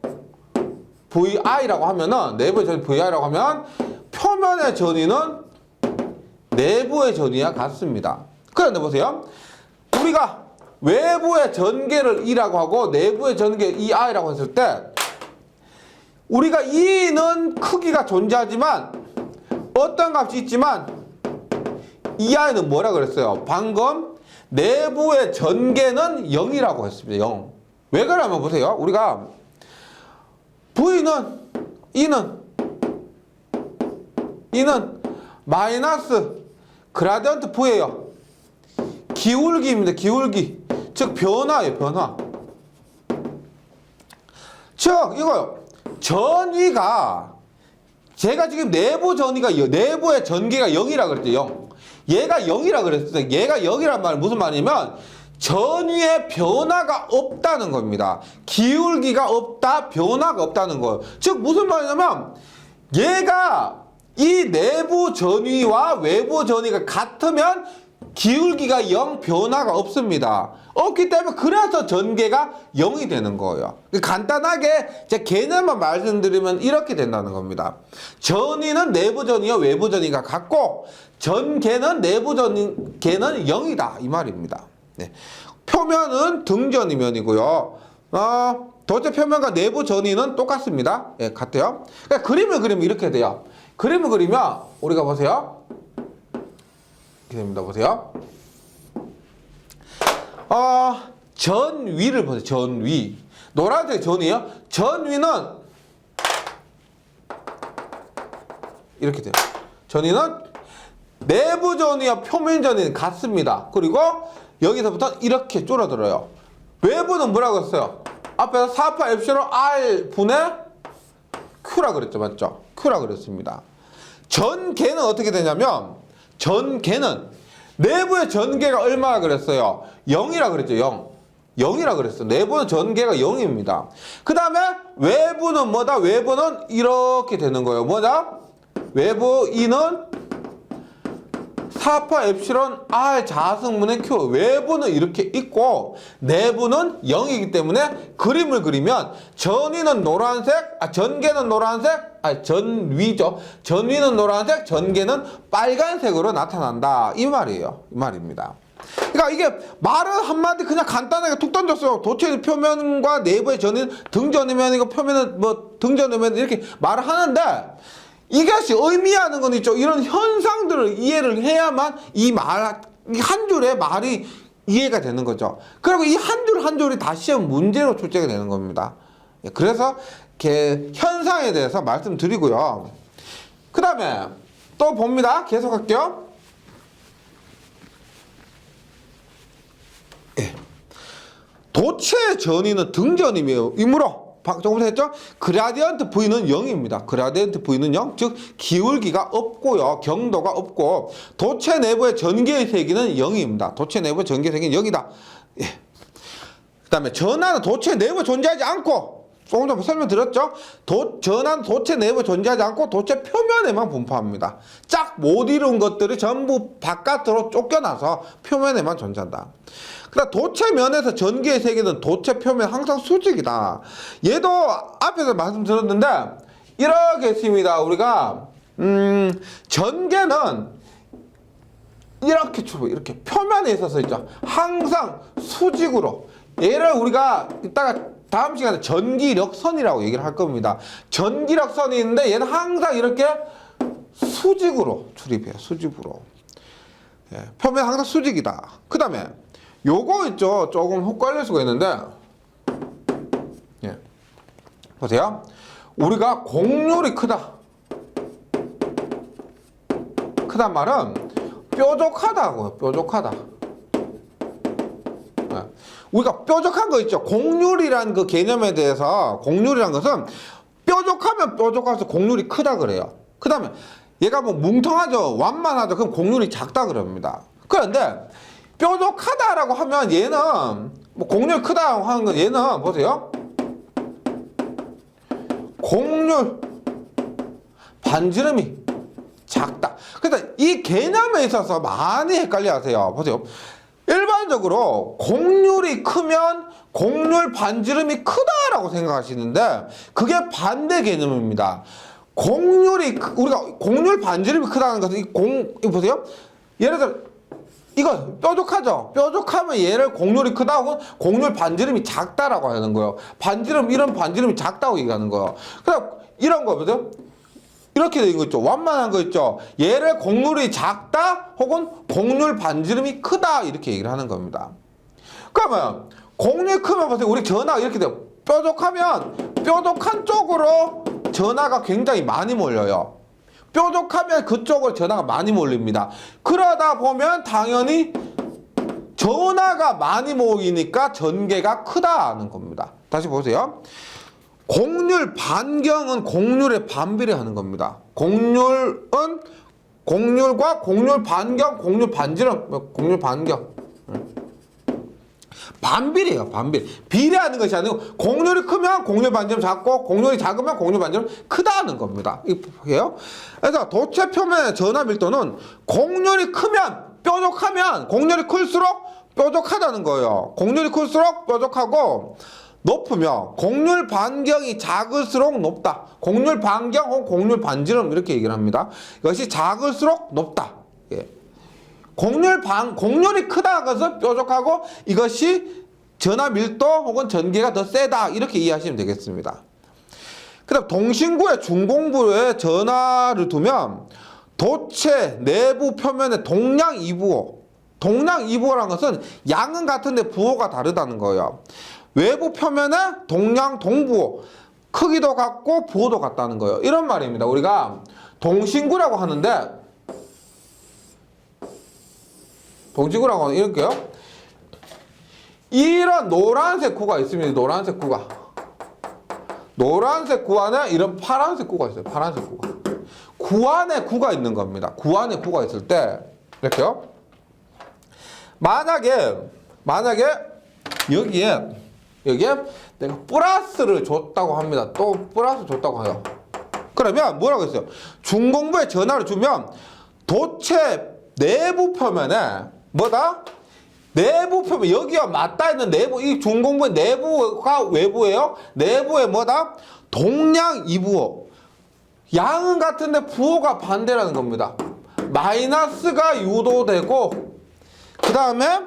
VI라고 하면은 내부의 전위 VI라고 하면 표면의 전위는 내부의 전위와 같습니다. 그런데 보세요. 우리가 외부의 전개를 E라고 하고 내부의 전개 EI라고 했을 때 우리가 E는 크기가 존재하지만 어떤 값이 있지만 EI는 뭐라 그랬어요? 방금 내부의 전개는 0이라고 했습니다. 0. 왜 그러냐면 보세요. 우리가 E는 마이너스 그라디언트 V예요. 기울기입니다. 기울기. 즉 변화예요. 변화. 즉 이거요. 전위가 제가 지금 내부의 전개가 0이라 그랬죠. 0. 얘가 0이라 그랬어요. 얘가 0이란 말은 무슨 말이냐면 전위의 변화가 없다는 겁니다. 기울기가 없다, 변화가 없다는 거예요. 즉 무슨 말이냐면 얘가 이 내부 전위와 외부 전위가 같으면 기울기가 0, 변화가 없습니다. 없기 때문에 그래서 전개가 0이 되는 거예요. 간단하게 제 개념만 말씀드리면 이렇게 된다는 겁니다. 전위는 내부 전위와 외부 전위가 같고 전개는 내부 전개는 0이다 이 말입니다. 네. 표면은 등전이면이고요. 도체 표면과 내부 전위는 똑같습니다. 예, 같아요. 그러니까 그림을 그리면 이렇게 돼요. 그림을 그리면 우리가 보세요. 이렇게 됩니다. 보세요. 전위를 보세요. 전위. 노란색 전위요. 전위는 이렇게 돼요. 전위는 내부 전위와 표면 전위는 같습니다. 그리고 여기서부터 이렇게 줄어들어요. 외부는 뭐라고 했어요? 앞에서 4파 엡실론 R 분의 Q라 그랬죠. 맞죠? Q라 그랬습니다. 전개는 어떻게 되냐면 전개는 내부의 전개가 얼마나 그랬어요? 0이라 그랬죠. 0. 0이라 그랬어요. 내부는 전개가 0입니다. 그 다음에 외부는 뭐다? 외부는 이렇게 되는 거예요. 뭐다? 외부 E는 4파 엡실론 R 자승분의 Q. 외부는 이렇게 있고 내부는 0이기 때문에 그림을 그리면 전위는 노란색, 전개는 노란색, 전위죠. 전위는 노란색, 전개는 빨간색으로 나타난다. 이 말이에요. 이 말입니다. 그러니까 이게 말을 한마디 그냥 간단하게 툭 던졌어요. 도체 표면과 내부의 전위는 등전이면 이거 표면은 뭐 등전이면 이렇게 말을 하는데 이것이 의미하는 건 있죠. 이런 현상들을 이해를 해야만 이 한 줄의 말이 이해가 되는 거죠. 그리고 이 한 줄 한 줄이 다 시험 문제로 출제가 되는 겁니다. 그래서 이렇게 현상에 대해서 말씀드리고요. 그 다음에 또 봅니다. 계속할게요. 도체 전위는 등전이므로 조금 했죠? 그라디언트 V는 0입니다. 그라디언트 V는 0, 즉 기울기가 없고요. 경도가 없고 도체 내부의 전개의 세기는 0입니다. 도체 내부의 전개의 세기는 0이다. 예. 그 다음에 전하는 도체 내부에 존재하지 않고 조금 전에 설명드렸죠? 전하는 도체 내부에 존재하지 않고 도체 표면에만 분포합니다. 짝 못 이룬 것들이 전부 바깥으로 쫓겨나서 표면에만 존재한다. 그러니까 도체 면에서 전기의 세계는 도체 표면 항상 수직이다. 얘도 앞에서 말씀드렸는데 이렇게 했습니다. 우리가 전개는 이렇게 표면에 있어서 있죠. 항상 수직으로. 얘를 우리가 이따가 다음 시간에 전기력선이라고 얘기를 할 겁니다. 전기력선이 있는데 얘는 항상 이렇게 수직으로 출입해요. 수직으로. 예, 표면 항상 수직이다. 그 다음에 요거 있죠. 조금 헛갈릴 수가 있는데, 예, 보세요. 우리가 곡률이 크다. 크단 말은 뾰족하다고요. 뾰족하다. 예. 우리가 뾰족한 거 있죠. 곡률이라는 그 개념에 대해서, 곡률이라는 것은 뾰족하면 뾰족할수록 곡률이 크다 그래요. 그 다음에 얘가 뭐 뭉텅하죠. 완만하죠. 그럼 곡률이 작다 그럽니다. 그런데 뾰족하다라고 하면 얘는 뭐 곡률 크다 하는 건 얘는 보세요. 곡률 반지름이 작다. 그래서 이 개념에 있어서 많이 헷갈려 하세요. 보세요. 일반적으로 곡률이 크면 곡률 반지름이 크다라고 생각하시는데 그게 반대 개념입니다. 우리가 곡률 반지름이 크다는 것은 이거 보세요. 예를 들어 이거 뾰족하죠. 뾰족하면 얘를 곡률이 크다고 곡률 반지름이 작다라고 하는 거예요. 이런 반지름이 작다고 얘기하는 거예요. 그럼 이런 거 보세요. 이렇게 된 거 있죠. 완만한 거 있죠. 얘를 곡률이 작다 혹은 곡률 반지름이 크다 이렇게 얘기를 하는 겁니다. 그러면 곡률이 크면 보세요. 우리 전하가 이렇게 돼요. 뾰족하면 뾰족한 쪽으로 전하가 굉장히 많이 몰려요. 뾰족하면 그쪽으로 전하가 많이 몰립니다. 그러다 보면 당연히 전하가 많이 모이니까 전개가 크다는 겁니다. 다시 보세요. 곡률 반경은 곡률의 반비례하는 겁니다. 곡률은 곡률과 곡률 반경, 곡률 반지름, 곡률 반경 반비례예요. 반비례. 비례하는 것이 아니고 곡률이 크면 곡률 반지름 작고 곡률이 작으면 곡률 반지름 크다는 겁니다. 이게요. 그래서 도체 표면의 전하 밀도는 곡률이 크면 뾰족하면 곡률이 클수록 뾰족하다는 거예요. 곡률이 클수록 뾰족하고 높으며 곡률 반경이 작을수록 높다. 곡률 반경 혹은 곡률 반지름 이렇게 얘기를 합니다. 이것이 작을수록 높다. 예. 곡률이 크다는 것은 뾰족하고 이것이 전하 밀도 혹은 전기가 더 세다 이렇게 이해하시면 되겠습니다. 그 다음 동신구의 중공부에 전하를 두면 도체 내부 표면의 동량 이부호. 동량 이부호라는 것은 양은 같은데 부호가 다르다는 거예요. 외부 표면에 동량 동부호. 크기도 같고 부호도 같다는 거예요. 이런 말입니다. 우리가 동신구라고 하는데 동신구라고 하는 이렇게요. 이런 노란색 구가 있습니다. 노란색 구가. 노란색 구 안에 이런 파란색 구가 있어요. 파란색 구가. 구 안에 구가 있는 겁니다. 구 안에 구가 있을 때 이렇게요. 만약에 여기에 내가 플러스를 줬다고 합니다. 또 플러스 줬다고 해요. 그러면 뭐라고 했어요? 중공부에 전하를 주면 도체 내부 표면에 뭐다? 내부 표면 여기와 맞닿아 있는 내부 이 중공부의 내부가 외부예요. 내부에 뭐다? 동량 이부호. 양은 같은데 부호가 반대라는 겁니다. 마이너스가 유도되고 그 다음에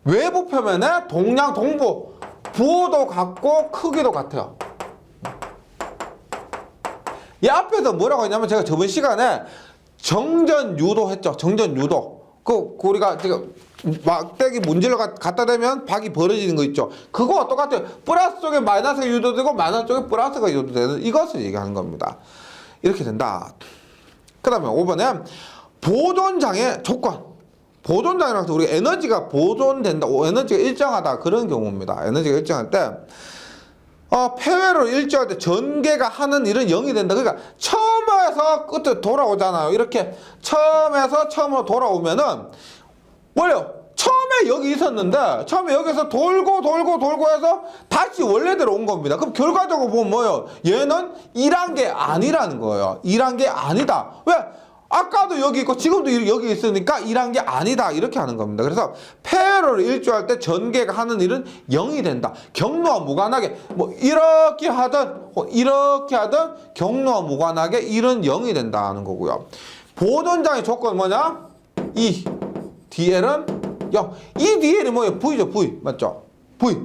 외부 표면에 동량 동부 부호도 같고 크기도 같아요. 이 앞에서 뭐라고 했냐면 제가 저번 시간에 정전 유도 했죠. 정전 유도. 우리가 지금 막대기 문질러 갖다 대면 박이 벌어지는 거 있죠. 그거와 똑같아요. 플러스 쪽에 마이너스가 유도되고 마이너스 쪽에 플러스가 유도되는 이것을 얘기하는 겁니다. 이렇게 된다. 그 다음에 5번에 보존장의 조건. 보존장이라고 해서 우리가 에너지가 보존된다. 에너지가 일정하다. 그런 경우입니다. 에너지가 일정할 때 폐회로 일정할 때 전개가 하는 일은 0이 된다. 그러니까 처음에서 끝에 돌아오잖아요. 이렇게 처음에서 처음으로 돌아오면은 원래 처음에 여기 있었는데 처음에 여기서 돌고 해서 다시 원래대로 온 겁니다. 그럼 결과적으로 보면 뭐예요? 얘는 1한 게 아니라는 거예요. 1한 게 아니다. 왜? 아까도 여기 있고 지금도 여기 있으니까 1한 게 아니다. 이렇게 하는 겁니다. 그래서 패러를 일조할 때 전개가 하는 일은 0이 된다. 경로와 무관하게 뭐 이렇게 하든 경로와 무관하게 1은 0이 된다는 거고요. 보존장의 조건은 뭐냐? 이 DL은 0. 이 DL이 뭐예요? V죠, V. 맞죠? V.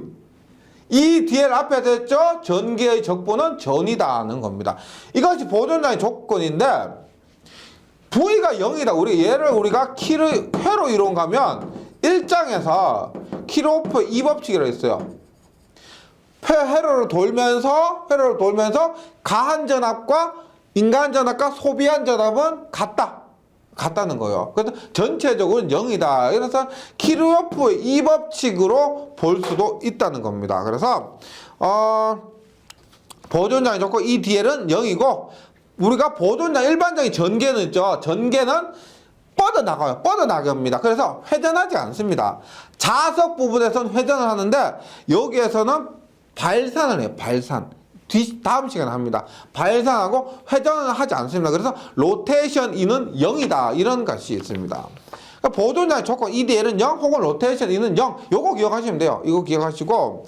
이 DL 앞에서 했죠? 전개의 적분은 전이다는 겁니다. 이것이 보존장의 조건인데 V가 0이다. 얘를 우리가 회로 이론가면 1장에서 키로프 2법칙이라고 있어요. 회로를 돌면서 가한 전압과 인가한 전압과 소비한 전압은 같다는 거예요. 그래서 전체적으로는 0이다. 그래서 키로프의 2법칙으로 볼 수도 있다는 겁니다. 그래서 보존장의 조건 이 DL은 0이고 우리가 보존장 일반적인 전개는 있죠. 전개는 뻗어나갑니다. 그래서 회전하지 않습니다. 자석 부분에서는 회전을 하는데 여기에서는 발산을 해요. 발산. 다음 시간에 합니다. 발산하고 회전은 하지 않습니다. 그래서 로테이션 E는 0이다. 이런 것이 있습니다. 그러니까 보존장의 조건 EDL은 0 혹은 로테이션 E는 0. 요거 기억하시면 돼요. 이거 기억하시고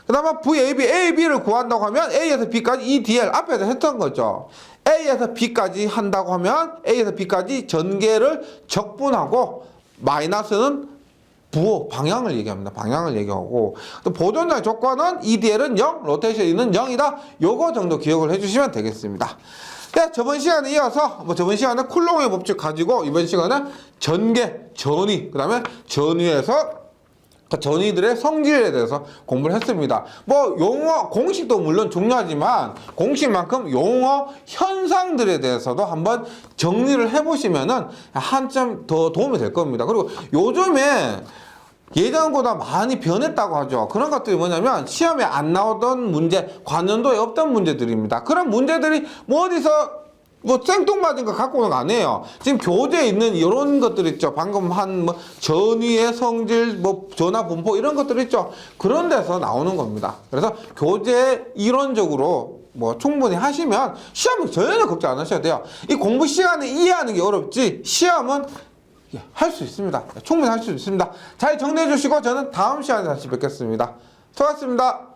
그 다음에 VAB, AB를 구한다고 하면 A에서 B까지 EDL 앞에서 했던 거죠. A에서 B까지 한다고 하면 A에서 B까지 전개를 적분하고 마이너스는 부호, 방향을 얘기합니다. 방향을 얘기하고 또 보존장의 조건은 EDL은 0, 로테이션은 0이다. 요거 정도 기억을 해주시면 되겠습니다. 네, 저번 시간에 이어서 저번 시간에 쿨롱의 법칙 가지고 이번 시간은 전개, 전위, 그 다음에 전위에서 전위들의 성질에 대해서 공부를 했습니다. 뭐 용어 공식도 물론 중요하지만 공식만큼 용어 현상들에 대해서도 한번 정리를 해보시면은 한참 더 도움이 될 겁니다. 그리고 요즘에 예전보다 많이 변했다고 하죠. 그런 것들이 뭐냐면 시험에 안 나오던 문제, 관련도에 없던 문제들입니다. 그런 문제들이 뭐 어디서 생뚱맞은 거 갖고 오는 거 아니에요. 지금 교재에 있는 이런 것들 있죠. 방금 한 전위의 성질, 전화 분포 이런 것들 있죠. 그런 데서 나오는 겁니다. 그래서 교재 이론적으로 충분히 하시면 시험은 전혀 걱정 안 하셔도 돼요. 이 공부 시간에 이해하는 게 어렵지 시험은 할 수 있습니다. 충분히 할 수 있습니다. 잘 정리해 주시고 저는 다음 시간에 다시 뵙겠습니다. 수고하셨습니다.